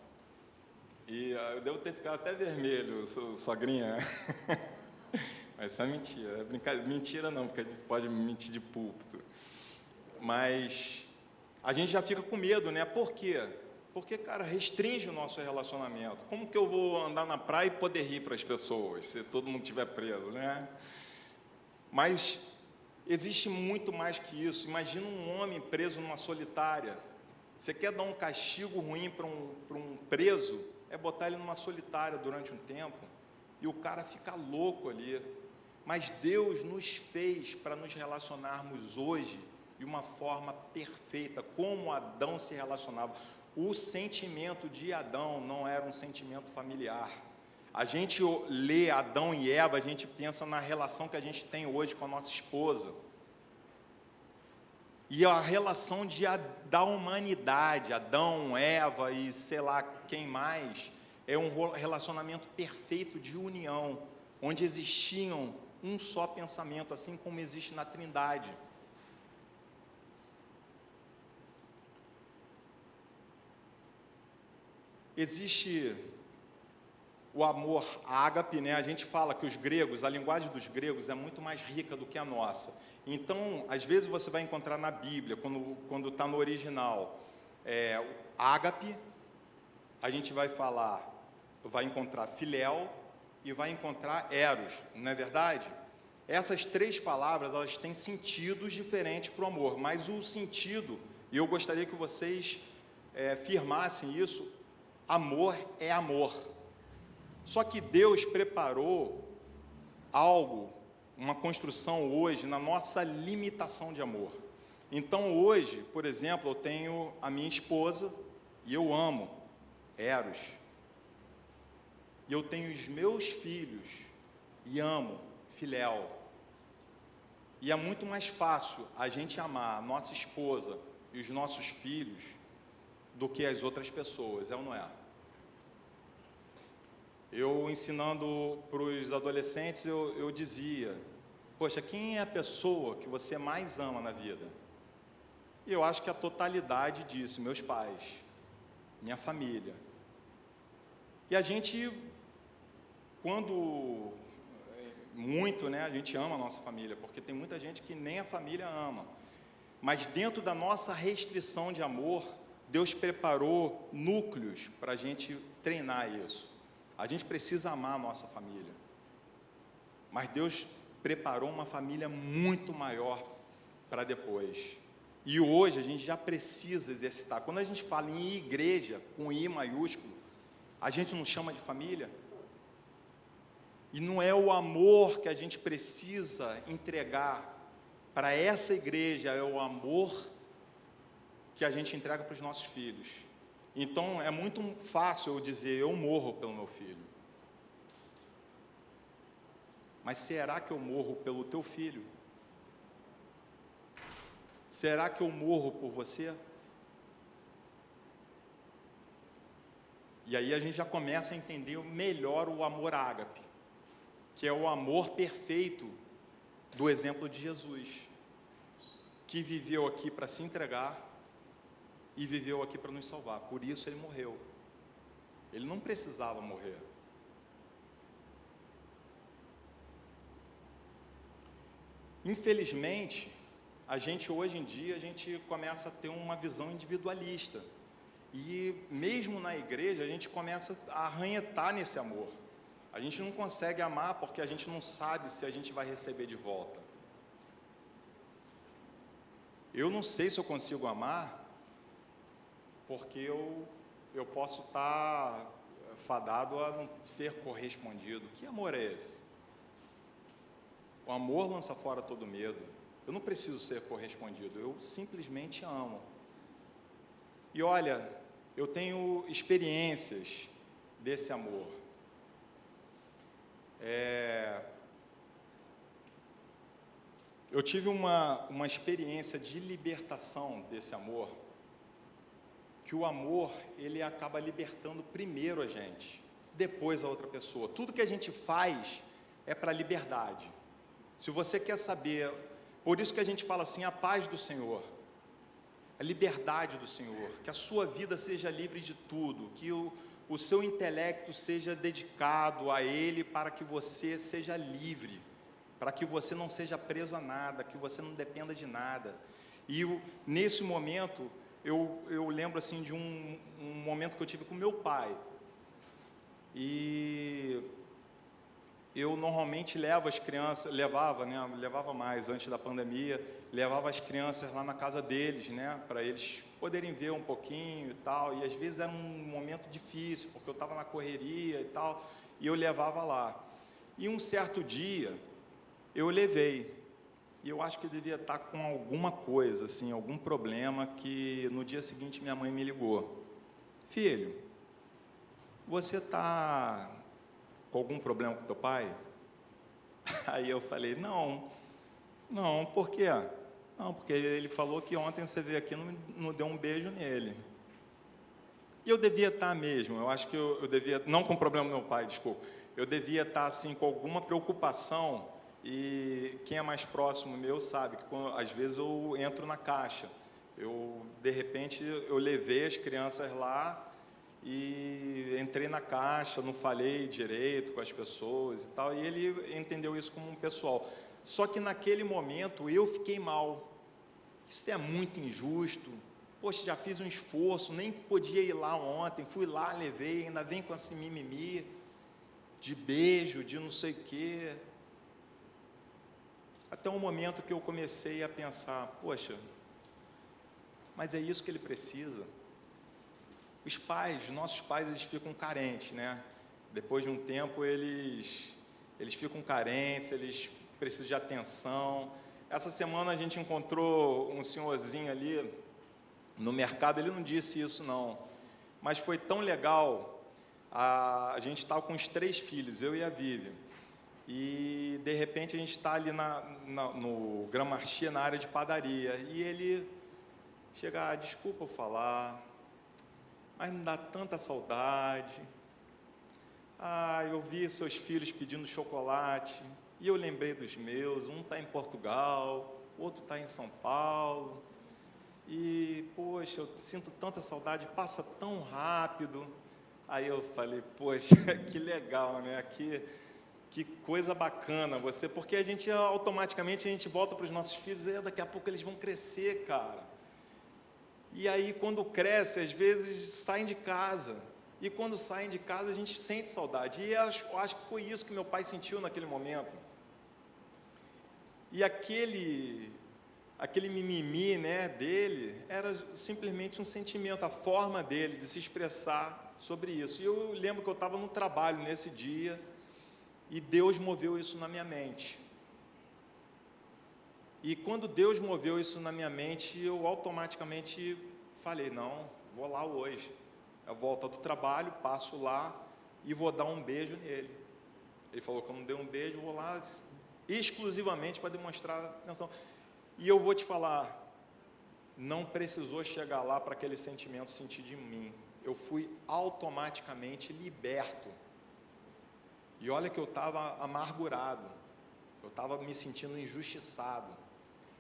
e eu devo ter ficado até vermelho, sogrinha. Mas isso é mentira, é brincadeira. Mentira não, porque a gente pode mentir de púlpito. Mas a gente já fica com medo, né? Por quê? Porque, cara, restringe o nosso relacionamento. Como que eu vou andar na praia e poder rir para as pessoas, se todo mundo estiver preso, né? Mas existe muito mais que isso. Imagina um homem preso numa solitária. Você quer dar um castigo ruim para um preso? É botar ele numa solitária durante um tempo, e o cara fica louco ali. Mas Deus nos fez para nos relacionarmos hoje de uma forma perfeita, como Adão se relacionava. O sentimento de Adão não era um sentimento familiar. A gente lê Adão e Eva, a gente pensa na relação que a gente tem hoje com a nossa esposa. E a relação da humanidade, Adão, Eva e sei lá quem mais, é um relacionamento perfeito de união, onde existiam um só pensamento, assim como existe na Trindade. Existe o amor ágape, né? A gente fala que os gregos, a linguagem dos gregos é muito mais rica do que a nossa. Então, às vezes você vai encontrar na Bíblia, quando está no original, ágape, a gente vai encontrar filéu e vai encontrar eros, não é verdade? Essas três palavras, elas têm sentidos diferentes para o amor, mas o sentido, e eu gostaria que vocês firmassem isso, amor é amor. Só que Deus preparou algo, uma construção hoje, na nossa limitação de amor. Então hoje, por exemplo, eu tenho a minha esposa, e eu amo, Eros. E eu tenho os meus filhos, e amo, Filéu. E é muito mais fácil a gente amar a nossa esposa e os nossos filhos do que as outras pessoas, é ou não é? Eu ensinando para os adolescentes, eu dizia, poxa, quem é a pessoa que você mais ama na vida? E eu acho que a totalidade disso, meus pais, minha família. E a gente, quando muito, né, a gente ama a nossa família, porque tem muita gente que nem a família ama. Mas dentro da nossa restrição de amor, Deus preparou núcleos para a gente treinar isso. A gente precisa amar a nossa família. Mas Deus preparou uma família muito maior para depois. E hoje a gente já precisa exercitar. Quando a gente fala em igreja, com I maiúsculo, a gente não chama de família? E não é o amor que a gente precisa entregar para essa igreja, é o amor que a gente entrega para os nossos filhos. Então, é muito fácil eu dizer, eu morro pelo meu filho. Mas será que eu morro pelo teu filho? Será que eu morro por você? E aí a gente já começa a entender melhor o amor ágape, que é o amor perfeito do exemplo de Jesus, que viveu aqui para se entregar e viveu aqui para nos salvar. Por isso ele morreu. Ele não precisava morrer. Infelizmente, hoje em dia, a gente começa a ter uma visão individualista. E mesmo na igreja, a gente começa a arranhetar nesse amor. A gente não consegue amar porque a gente não sabe se a gente vai receber de volta. Eu não sei se eu consigo amar, porque eu posso estar fadado a não ser correspondido. Que amor é esse? O amor lança fora todo medo. Eu não preciso ser correspondido, eu simplesmente amo. E olha, eu tenho experiências desse amor. Eu tive uma experiência de libertação desse amor, que o amor, ele acaba libertando primeiro a gente, depois a outra pessoa. Tudo que a gente faz é para liberdade. Se você quer saber, por isso que a gente fala assim, a paz do Senhor, a liberdade do Senhor, que a sua vida seja livre de tudo, que o seu intelecto seja dedicado a Ele para que você seja livre, para que você não seja preso a nada, que você não dependa de nada. E nesse momento, eu lembro assim de um momento que eu tive com meu pai, e eu normalmente levo as crianças, levava mais antes da pandemia, levava as crianças lá na casa deles, né, para eles poderem ver um pouquinho e tal, e às vezes era um momento difícil, porque eu estava na correria e tal, e eu levava lá. E um certo dia, eu levei, e eu acho que eu devia estar com alguma coisa, assim, algum problema, que no dia seguinte minha mãe me ligou. Filho, você está com algum problema com teu pai? Aí eu falei, não, por quê? Não, porque ele falou que ontem você veio aqui e não deu um beijo nele. E eu devia estar mesmo, eu acho que eu devia, não com problema do meu pai, desculpa, eu devia estar assim com alguma preocupação, e quem é mais próximo meu sabe que às vezes eu entro na caixa, de repente eu levei as crianças lá, e entrei na caixa, não falei direito com as pessoas e tal, e ele entendeu isso como um pessoal. Só que naquele momento eu fiquei mal. Isso é muito injusto. Poxa, já fiz um esforço, nem podia ir lá ontem, fui lá, levei, ainda vem com esse mimimi de beijo, de não sei o quê. Até um momento que eu comecei a pensar, poxa, mas é isso que ele precisa. Os pais, nossos pais, eles ficam carentes, né? Depois de um tempo, eles ficam carentes, eles precisam de atenção. Essa semana a gente encontrou um senhorzinho ali no mercado, ele não disse isso não, mas foi tão legal. A gente estava com os 3 filhos, eu e a Vivian, e de repente a gente está ali no Grand Marché, na área de padaria, e ele chega, desculpa eu falar, mas não dá tanta saudade. Eu vi seus filhos pedindo chocolate, e eu lembrei dos meus, um está em Portugal, outro está em São Paulo, e, poxa, eu sinto tanta saudade, passa tão rápido. Aí eu falei, poxa, que legal, né? Que coisa bacana você, porque a gente automaticamente a gente volta para os nossos filhos, e daqui a pouco eles vão crescer, cara. E aí, quando cresce, às vezes saem de casa. E quando saem de casa, a gente sente saudade. E eu acho que foi isso que meu pai sentiu naquele momento. E aquele mimimi, né, dele era simplesmente um sentimento, a forma dele de se expressar sobre isso. E eu lembro que eu estava no trabalho nesse dia e Deus moveu isso na minha mente. E quando Deus moveu isso na minha mente, eu automaticamente falei, não, vou lá hoje. Eu volto do trabalho, passo lá e vou dar um beijo nele. Ele falou que eu não dei um beijo, vou lá exclusivamente para demonstrar atenção. E eu vou te falar, não precisou chegar lá para aquele sentimento sentir de mim. Eu fui automaticamente liberto. E olha que eu estava amargurado, eu estava me sentindo injustiçado.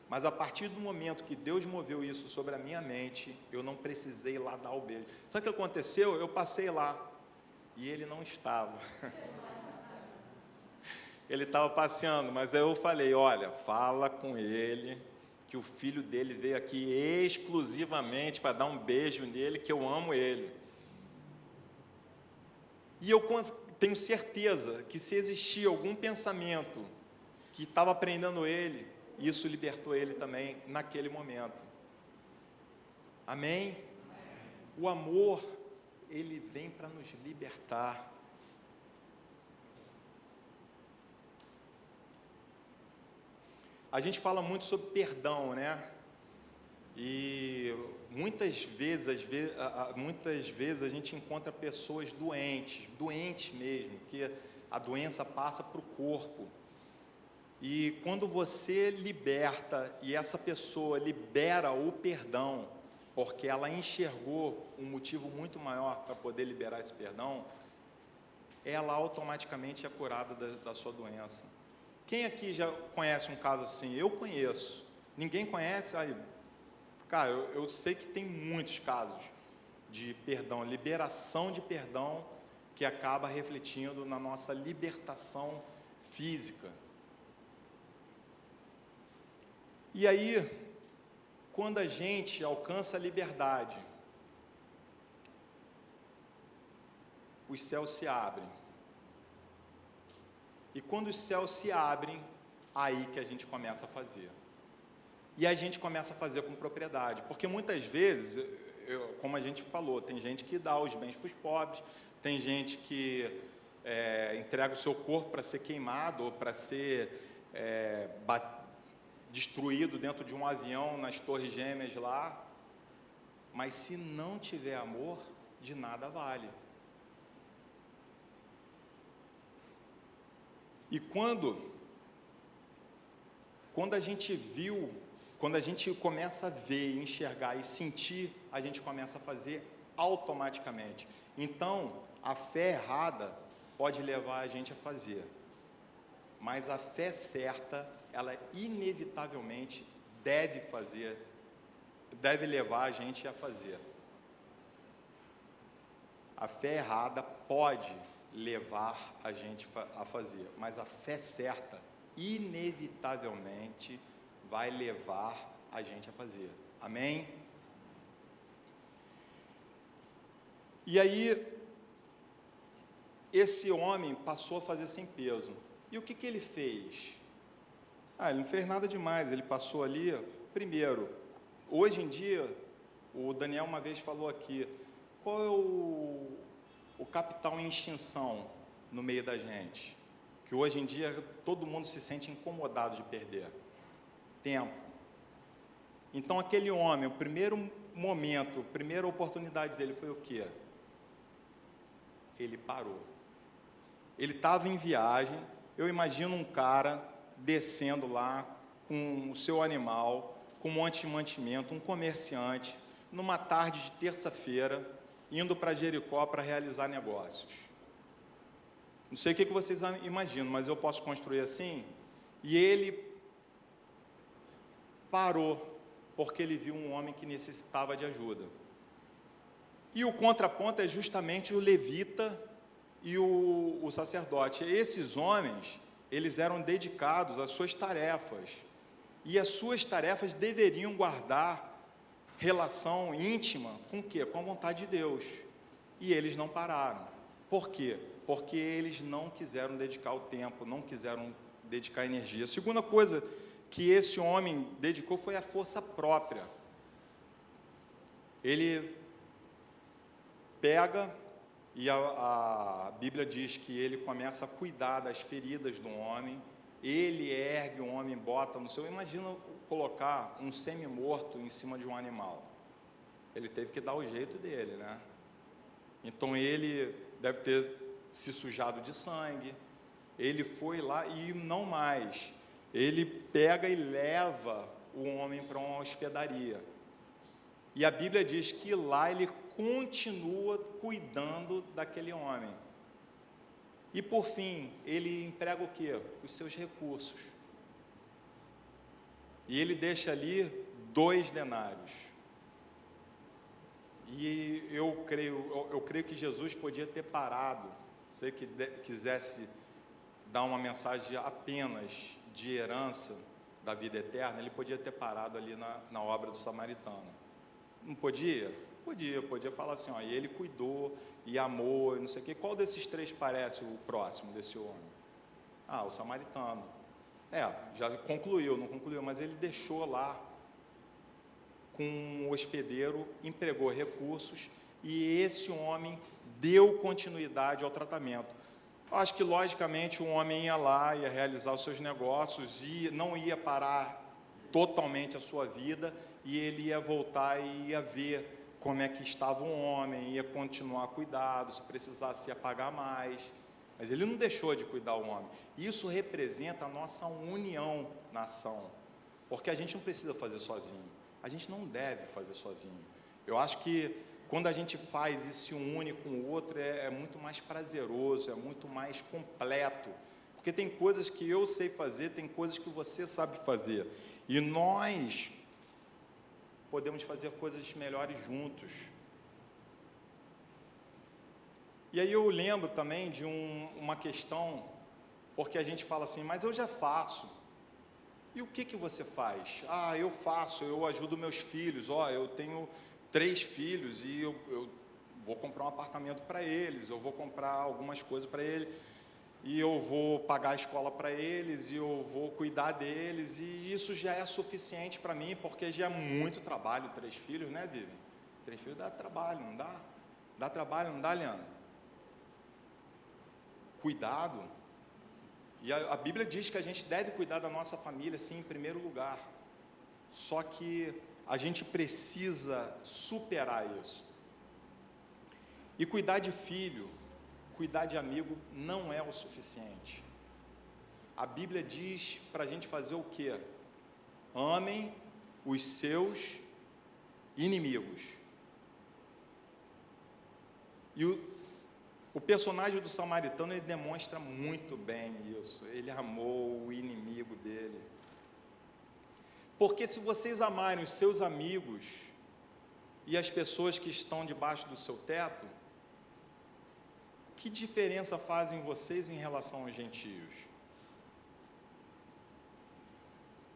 Mas a partir do momento que Deus moveu isso sobre a minha mente, eu não precisei ir lá dar o beijo. Sabe o que aconteceu? Eu passei lá e ele não estava. Ele estava passeando, mas eu falei, olha, fala com ele, que o filho dele veio aqui exclusivamente para dar um beijo nele, que eu amo ele. E eu tenho certeza que se existia algum pensamento que estava prendendo ele, isso libertou ele também naquele momento. Amém? O amor, ele vem para nos libertar. A gente fala muito sobre perdão, né? E muitas vezes a gente encontra pessoas doentes mesmo, que a doença passa para o corpo. E quando você liberta, e essa pessoa libera o perdão, porque ela enxergou um motivo muito maior para poder liberar esse perdão, ela automaticamente é curada da sua doença. Quem aqui já conhece um caso assim? Eu conheço. Ninguém conhece? Aí, cara, eu sei que tem muitos casos de perdão, liberação de perdão, que acaba refletindo na nossa libertação física. E aí, quando a gente alcança a liberdade, os céus se abrem. E quando os céus se abrem, aí que a gente começa a fazer. E a gente começa a fazer com propriedade, porque muitas vezes, como a gente falou, tem gente que dá os bens para os pobres, tem gente que entrega o seu corpo para ser queimado ou para ser destruído dentro de um avião nas Torres Gêmeas lá, mas se não tiver amor, de nada vale. E quando a gente começa a ver, enxergar e sentir, a gente começa a fazer automaticamente. Então, a fé errada pode levar a gente a fazer, mas a fé certa, ela inevitavelmente deve levar a gente a fazer. A fé errada pode levar a gente a fazer, mas a fé certa, inevitavelmente, vai levar a gente a fazer. Amém? E aí, esse homem passou a fazer sem peso. E o que ele fez? Ele não fez nada demais, ele passou ali. Primeiro, hoje em dia, o Daniel uma vez falou aqui, qual é o capital em extinção no meio da gente? Que hoje em dia todo mundo se sente incomodado de perder. Tempo. Então aquele homem, o primeiro momento, a primeira oportunidade dele foi o quê? Ele parou. Ele estava em viagem, eu imagino um cara descendo lá com o seu animal, com um monte de mantimento, um comerciante, numa tarde de terça-feira, indo para Jericó para realizar negócios. Não sei o que vocês imaginam, mas eu posso construir assim. E ele parou, porque ele viu um homem que necessitava de ajuda. E o contraponto é justamente o levita e o sacerdote. Esses homens, eles eram dedicados às suas tarefas, e as suas tarefas deveriam guardar relação íntima com o quê? Com a vontade de Deus. E eles não pararam. Por quê? Porque eles não quiseram dedicar o tempo, não quiseram dedicar energia. A segunda coisa que esse homem dedicou foi a força própria. Ele pega, e a Bíblia diz que ele começa a cuidar das feridas do homem, ele ergue o homem, bota no seu... Imagina colocar um semi-morto em cima de um animal. Ele teve que dar o jeito dele, né? Então ele deve ter se sujado de sangue, ele foi lá e não mais. Ele pega e leva o homem para uma hospedaria. E a Bíblia diz que lá ele continua cuidando daquele homem. E por fim, ele emprega o quê? Os seus recursos. E ele deixa ali 2 denários. E eu creio que Jesus podia ter parado, se ele quisesse dar uma mensagem apenas de herança da vida eterna, ele podia ter parado ali na obra do samaritano. Não podia? Podia falar assim, e ele cuidou, e amou, e não sei o quê. Qual desses 3 parece o próximo desse homem? O samaritano. Já concluiu, não concluiu, mas ele deixou lá com um hospedeiro, empregou recursos, e esse homem deu continuidade ao tratamento. Acho que, logicamente, o homem ia lá, ia realizar os seus negócios, e não ia parar totalmente a sua vida, e ele ia voltar e ia ver como é que estava o homem, ia continuar a cuidar, se precisasse ia pagar mais, mas ele não deixou de cuidar do homem. Isso representa a nossa união na ação, porque a gente não precisa fazer sozinho, a gente não deve fazer sozinho. Eu acho que quando a gente faz e se une com o outro, é muito mais prazeroso, é muito mais completo, porque tem coisas que eu sei fazer, tem coisas que você sabe fazer, e nós podemos fazer coisas melhores juntos. E aí eu lembro também de uma questão, porque a gente fala assim, mas eu já faço. E o que você faz? Eu faço, eu ajudo meus filhos, eu tenho 3 filhos e eu vou comprar um apartamento para eles, eu vou comprar algumas coisas para eles, e eu vou pagar a escola para eles, e eu vou cuidar deles, e isso já é suficiente para mim, porque já é muito trabalho, 3 filhos, né, Vivian? 3 filhos dá trabalho, não dá? Dá trabalho, não dá, Leandro? Cuidado. E a Bíblia diz que a gente deve cuidar da nossa família, sim, em primeiro lugar. Só que a gente precisa superar isso. E cuidar de filho, cuidar de amigo não é o suficiente. A Bíblia diz para a gente fazer o quê? Amem os seus inimigos. E o personagem do samaritano, ele demonstra muito bem isso. Ele amou o inimigo dele. Porque se vocês amarem os seus amigos e as pessoas que estão debaixo do seu teto, que diferença fazem vocês em relação aos gentios?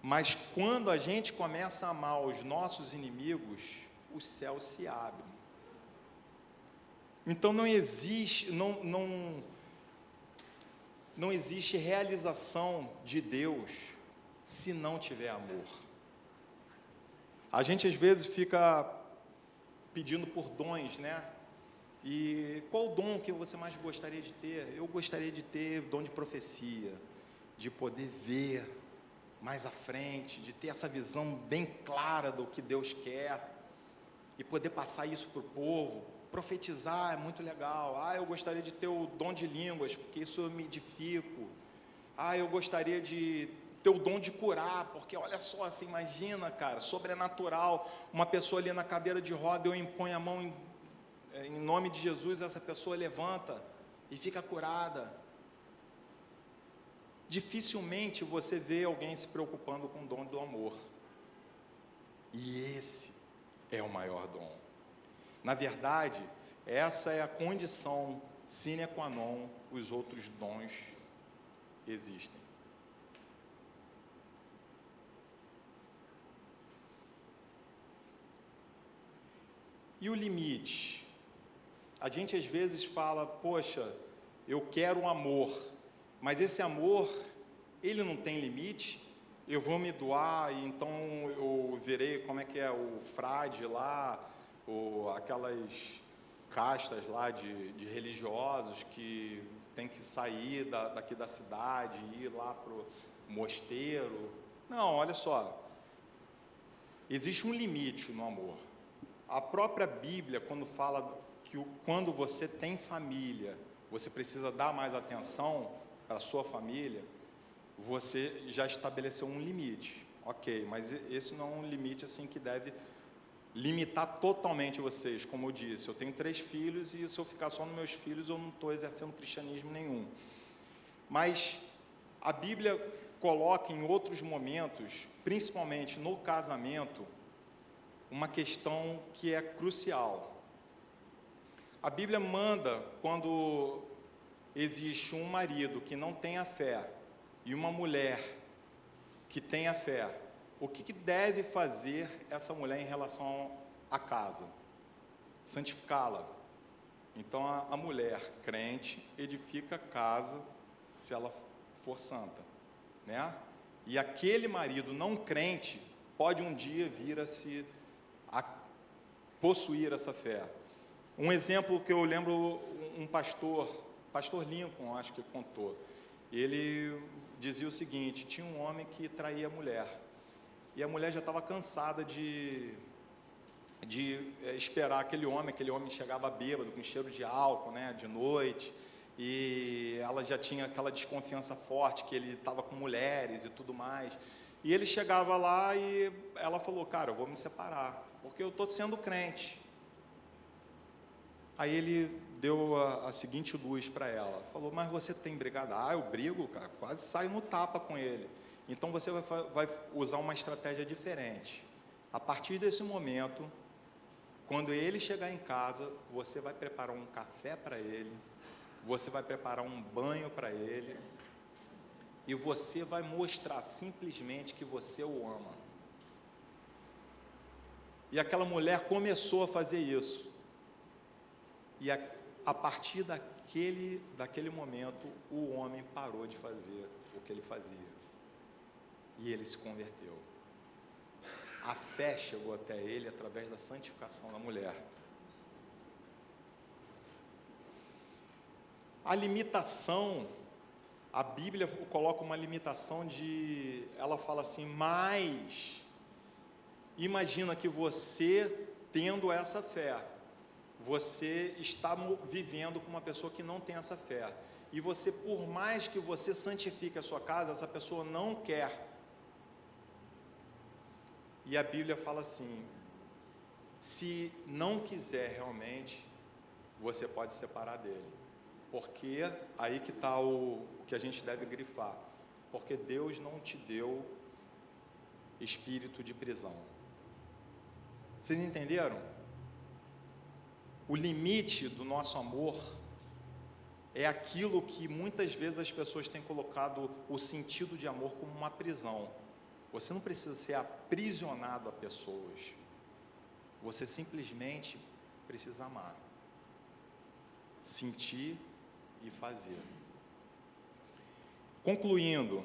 Mas quando a gente começa a amar os nossos inimigos, o céu se abre. Então não existe realização de Deus se não tiver amor. A gente às vezes fica pedindo por dons, né? E qual o dom que você mais gostaria de ter? Eu gostaria de ter dom de profecia, de poder ver mais à frente, de ter essa visão bem clara do que Deus quer e poder passar isso para o povo. Profetizar é muito legal. Eu gostaria de ter o dom de línguas, porque isso eu me edifico. Eu gostaria de ter o dom de curar, porque olha só, você imagina, cara, sobrenatural, uma pessoa ali na cadeira de roda, eu imponho a mão em nome de Jesus, essa pessoa levanta e fica curada. Dificilmente você vê alguém se preocupando com o dom do amor. E esse é o maior dom. Na verdade, essa é a condição sine qua non, os outros dons existem. E o limite? A gente às vezes fala, poxa, eu quero um amor, mas esse amor, ele não tem limite? Eu vou me doar e então eu virei, como é que é, o frade lá, aquelas castas lá de religiosos que tem que sair daqui da cidade, ir lá para o mosteiro. Não, olha só, existe um limite no amor. A própria Bíblia, quando fala que quando você tem família, você precisa dar mais atenção para a sua família, você já estabeleceu um limite, ok, mas esse não é um limite assim que deve limitar totalmente vocês. Como eu disse, eu tenho 3 filhos e se eu ficar só nos meus filhos, eu não estou exercendo cristianismo nenhum. Mas a Bíblia coloca em outros momentos, principalmente no casamento, uma questão que é crucial. A Bíblia manda, quando existe um marido que não tem a fé e uma mulher que tem a fé, o que deve fazer essa mulher em relação à casa? Santificá-la. Então a mulher crente edifica a casa se ela for santa, né? E aquele marido não crente pode um dia vir a possuir essa fé. Um exemplo que eu lembro, um pastor Lincoln, acho que contou, ele dizia o seguinte: tinha um homem que traía a mulher, e a mulher já estava cansada de esperar aquele homem chegava bêbado, com cheiro de álcool, né, de noite, e ela já tinha aquela desconfiança forte que ele estava com mulheres e tudo mais, e ele chegava lá e ela falou: cara, eu vou me separar, porque eu estou sendo crente. Aí ele deu a seguinte luz para ela, falou: mas você tem brigado? Eu brigo, cara, quase saio no tapa com ele. Então você vai usar uma estratégia diferente. A partir desse momento, quando ele chegar em casa, você vai preparar um café para ele, você vai preparar um banho para ele, e você vai mostrar simplesmente que você o ama. E aquela mulher começou a fazer isso. E a partir daquele momento, o homem parou de fazer o que ele fazia. E ele se converteu. A fé chegou até ele através da santificação da mulher. A limitação, a Bíblia coloca uma limitação ela fala assim: mas imagina que você, tendo essa fé, você está vivendo com uma pessoa que não tem essa fé, e você, por mais que você santifique a sua casa, essa pessoa não quer. E a Bíblia fala assim: se não quiser realmente, você pode separar dele, porque aí que está o que a gente deve grifar, porque Deus não te deu espírito de prisão. Vocês entenderam? O limite do nosso amor é aquilo que muitas vezes as pessoas têm colocado o sentido de amor como uma prisão. Você não precisa ser aprisionado a pessoas, você simplesmente precisa amar, sentir e fazer. Concluindo,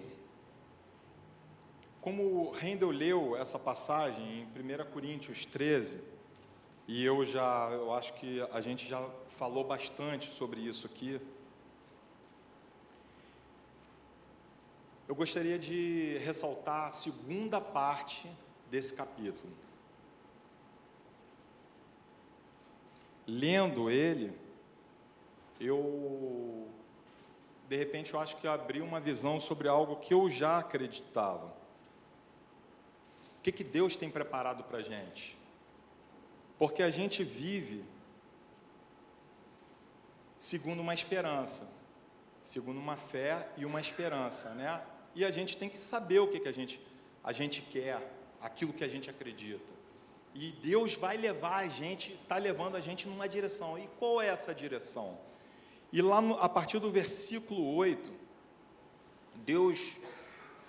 Como Rendel leu essa passagem em 1 Coríntios 13, e eu acho que a gente já falou bastante sobre isso aqui, eu gostaria de ressaltar a segunda parte desse capítulo. Lendo ele, de repente, eu acho que abri uma visão sobre algo que eu já acreditava. O que Deus tem preparado para a gente? Porque a gente vive segundo uma esperança, segundo uma fé e uma esperança, né? E a gente tem que saber o que a gente quer, aquilo que a gente acredita. E Deus vai levar a gente, está levando a gente numa direção. E qual é essa direção? E lá, a partir do versículo 8, Deus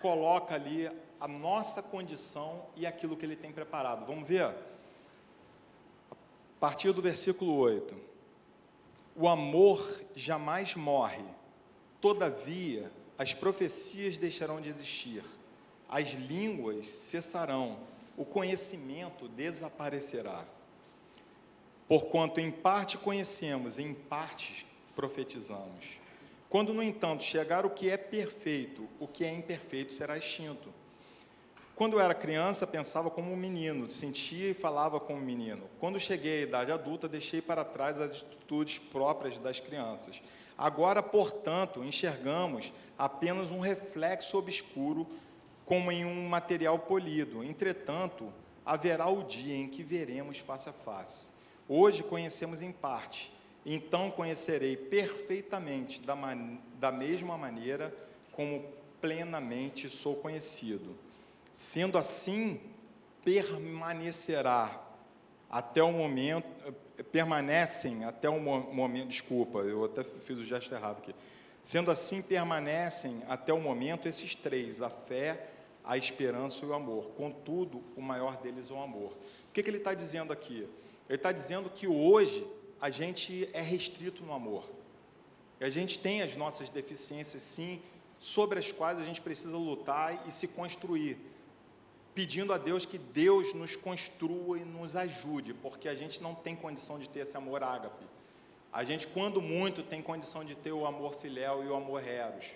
coloca ali a nossa condição e aquilo que Ele tem preparado. Vamos ver? A partir do versículo 8. O amor jamais morre, todavia as profecias deixarão de existir, as línguas cessarão, o conhecimento desaparecerá. Porquanto em parte conhecemos, em parte profetizamos. Quando, no entanto, chegar o que é perfeito, o que é imperfeito será extinto. Quando eu era criança, pensava como um menino, sentia e falava como um menino. Quando cheguei à idade adulta, deixei para trás as atitudes próprias das crianças. Agora, portanto, enxergamos apenas um reflexo obscuro, como em um material polido. Entretanto, haverá o dia em que veremos face a face. Hoje conhecemos em parte, então conhecerei perfeitamente, da mesma maneira como plenamente sou conhecido. Sendo assim, permanecem até o momento, desculpa, eu até fiz o gesto errado aqui. Sendo assim, permanecem até o momento esses três, a fé, a esperança e o amor. Contudo, o maior deles é o amor. O que ele está dizendo aqui? Ele está dizendo que hoje a gente é restrito no amor. A gente tem as nossas deficiências, sim, sobre as quais a gente precisa lutar e se construir, pedindo a Deus que Deus nos construa e nos ajude, porque a gente não tem condição de ter esse amor ágape. A gente, quando muito, tem condição de ter o amor filéu e o amor eros.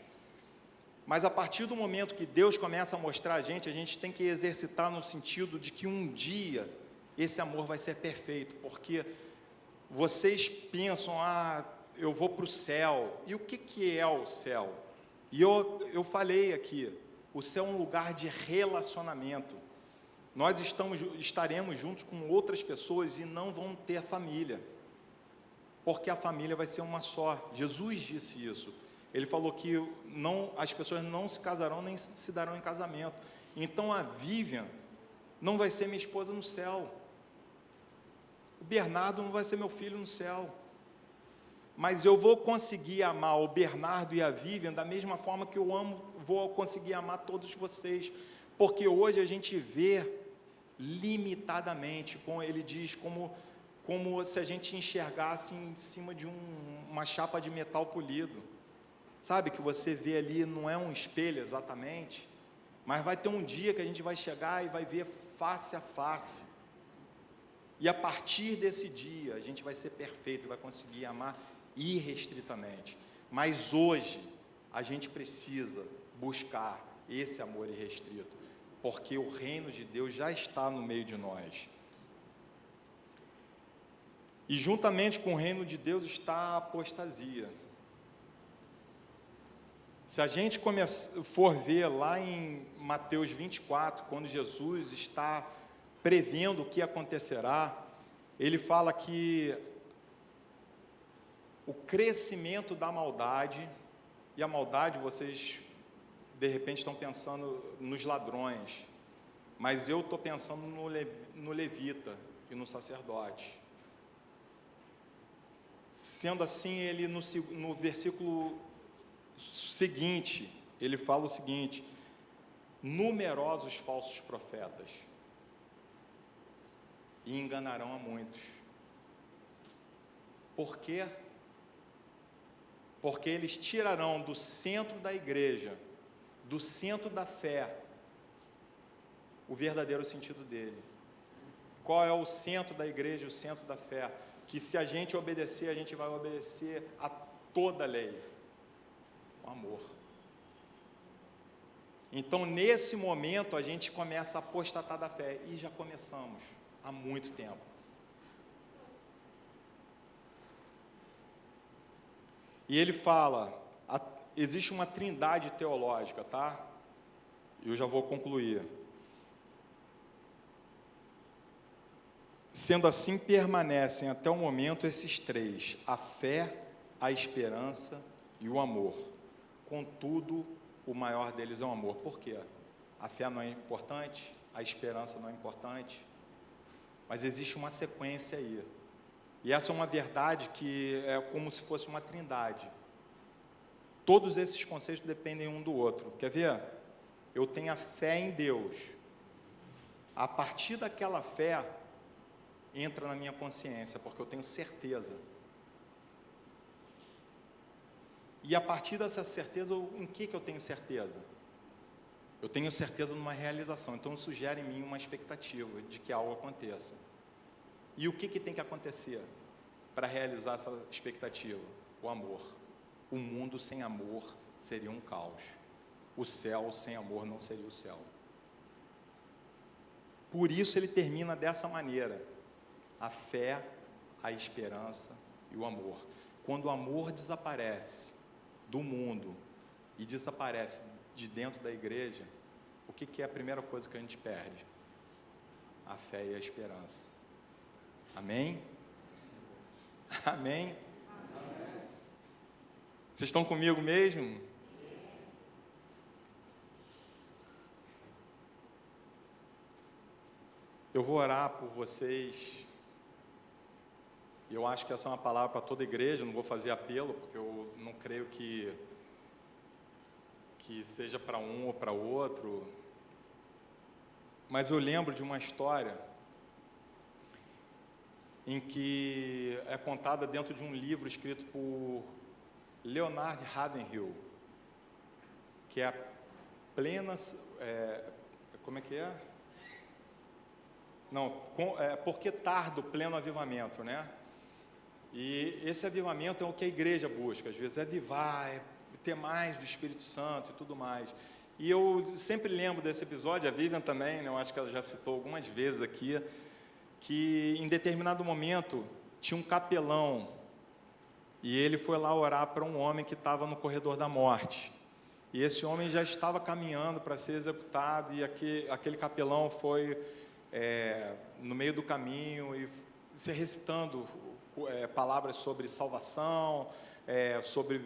Mas a partir do momento que Deus começa a mostrar a gente tem que exercitar no sentido de que um dia esse amor vai ser perfeito, porque vocês pensam, eu vou para o céu. E o que é o céu? E eu falei aqui, o céu é um lugar de relacionamento. Nós estaremos juntos com outras pessoas e não vão ter família, porque a família vai ser uma só. Jesus disse isso. Ele falou que as pessoas não se casarão nem se darão em casamento. Então a Vivian não vai ser minha esposa no céu. O Bernardo não vai ser meu filho no céu. Mas eu vou conseguir amar o Bernardo e a Vivian da mesma forma que vou conseguir amar todos vocês. Porque hoje a gente vê limitadamente, como ele diz, como se a gente enxergasse em cima de uma chapa de metal polido. Sabe, que você vê ali, não é um espelho exatamente, mas vai ter um dia que a gente vai chegar e vai ver face a face. E a partir desse dia, a gente vai ser perfeito e vai conseguir amar irrestritamente. Mas hoje, a gente precisa buscar esse amor irrestrito, porque o reino de Deus já está no meio de nós. E juntamente com o reino de Deus está a apostasia. Se a gente for ver lá em Mateus 24, quando Jesus está prevendo o que acontecerá, ele fala que o crescimento da maldade, e a maldade, vocês de repente estão pensando nos ladrões, mas eu estou pensando no levita e no sacerdote. Sendo assim, ele no versículo seguinte, ele fala o seguinte: numerosos falsos profetas, e enganarão a muitos. Por quê? Porque eles tirarão do centro da igreja, do centro da fé, o verdadeiro sentido dele. Qual é o centro da igreja, o centro da fé? Que se a gente obedecer, a gente vai obedecer a toda a lei. O amor. Então, nesse momento, a gente começa a apostatar da fé. E já começamos há muito tempo. E ele fala, existe uma trindade teológica, tá? Eu já vou concluir. Sendo assim, permanecem até o momento esses três: a fé, a esperança e o amor. Contudo, o maior deles é o amor. Por quê? A fé não é importante, a esperança não é importante, mas existe uma sequência aí. E essa é uma verdade que é como se fosse uma trindade. Todos esses conceitos dependem um do outro. Quer ver? Eu tenho a fé em Deus. A partir daquela fé, entra na minha consciência, porque eu tenho certeza. E a partir dessa certeza, em que eu tenho certeza? Eu tenho certeza numa realização. Então, isso gera em mim uma expectativa de que algo aconteça. E o que tem que acontecer para realizar essa expectativa? O amor. O mundo sem amor seria um caos. O céu sem amor não seria o céu. Por isso ele termina dessa maneira: a fé, a esperança e o amor. Quando o amor desaparece do mundo e desaparece de dentro da igreja, o que é a primeira coisa que a gente perde? A fé e a esperança. Amém? Amém? Vocês estão comigo mesmo? Eu vou orar por vocês. Eu acho que essa é uma palavra para toda a igreja. Não vou fazer apelo, porque eu não creio que seja para um ou para outro. Mas eu lembro de uma história em que é contada dentro de um livro escrito por Leonard Ravenhill, que é a plena... como é que é? Não, porque tardo pleno avivamento, né? E esse avivamento é o que a igreja busca, às vezes é avivar, é ter mais do Espírito Santo e tudo mais. E eu sempre lembro desse episódio, a Vivian também, né, eu acho que ela já citou algumas vezes aqui, que em determinado momento tinha um capelão, e ele foi lá orar para um homem que estava no corredor da morte. E esse homem já estava caminhando para ser executado, e aquele capelão foi no meio do caminho, e se recitando palavras sobre salvação, sobre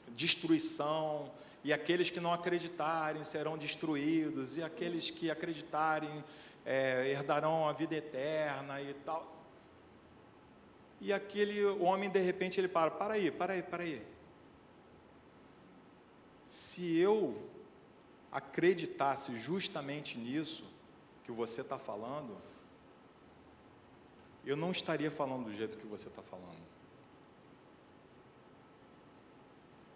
destruição, e aqueles que não acreditarem serão destruídos, e aqueles que acreditarem herdarão a vida eterna e tal. E aquele homem, de repente, ele para aí. Se eu acreditasse justamente nisso que você está falando, eu não estaria falando do jeito que você está falando.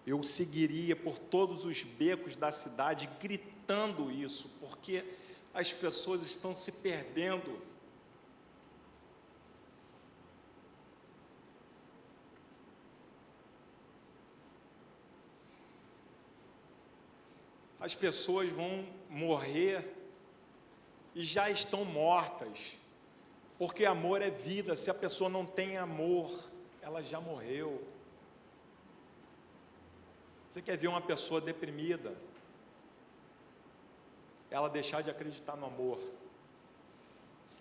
Eu seguiria por todos os becos da cidade gritando isso, porque as pessoas estão se perdendo. As pessoas vão morrer e já estão mortas, porque amor é vida. Se a pessoa não tem amor, ela já morreu. Você quer ver uma pessoa deprimida, ela deixar de acreditar no amor?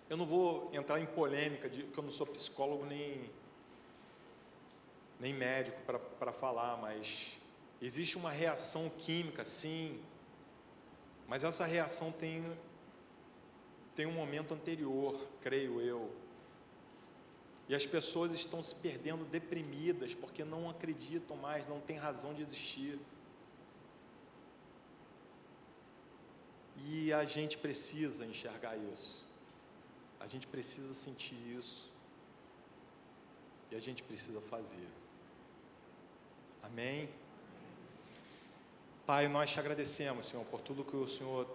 Eu não vou entrar em polêmica, porque eu não sou psicólogo nem médico para falar, mas existe uma reação química, sim, mas essa reação tem um momento anterior, creio eu. E as pessoas estão se perdendo deprimidas, porque não acreditam mais, não tem razão de existir. E a gente precisa enxergar isso. A gente precisa sentir isso. E a gente precisa fazer. Amém? Pai, nós te agradecemos, Senhor, por tudo que o Senhor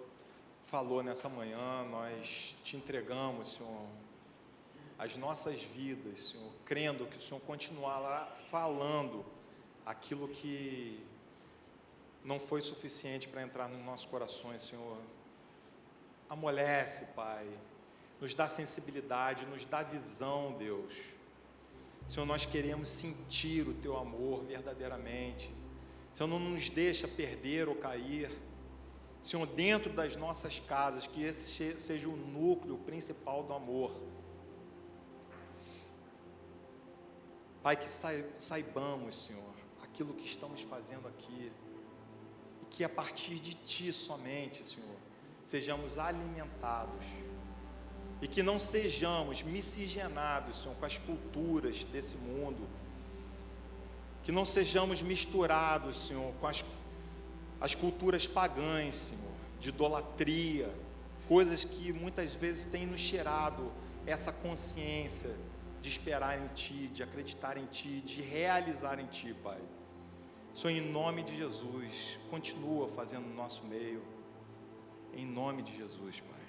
falou nessa manhã, nós te entregamos, Senhor, as nossas vidas, Senhor, crendo que o Senhor continuará falando aquilo que não foi suficiente para entrar nos nossos corações, Senhor. Amolece, Pai, nos dá sensibilidade, nos dá visão, Deus. Senhor, nós queremos sentir o Teu amor verdadeiramente. Senhor, não nos deixa perder ou cair. Senhor, dentro das nossas casas, que esse seja o núcleo principal do amor. Pai, que saibamos, Senhor, aquilo que estamos fazendo aqui, e que a partir de Ti somente, Senhor, sejamos alimentados, e que não sejamos miscigenados, Senhor, com as culturas desse mundo, que não sejamos misturados, Senhor, com as culturas pagãs, Senhor, de idolatria, coisas que muitas vezes têm nos cheirado essa consciência de esperar em Ti, de acreditar em Ti, de realizar em Ti, Pai. Senhor, em nome de Jesus, continua fazendo no nosso meio, em nome de Jesus, Pai.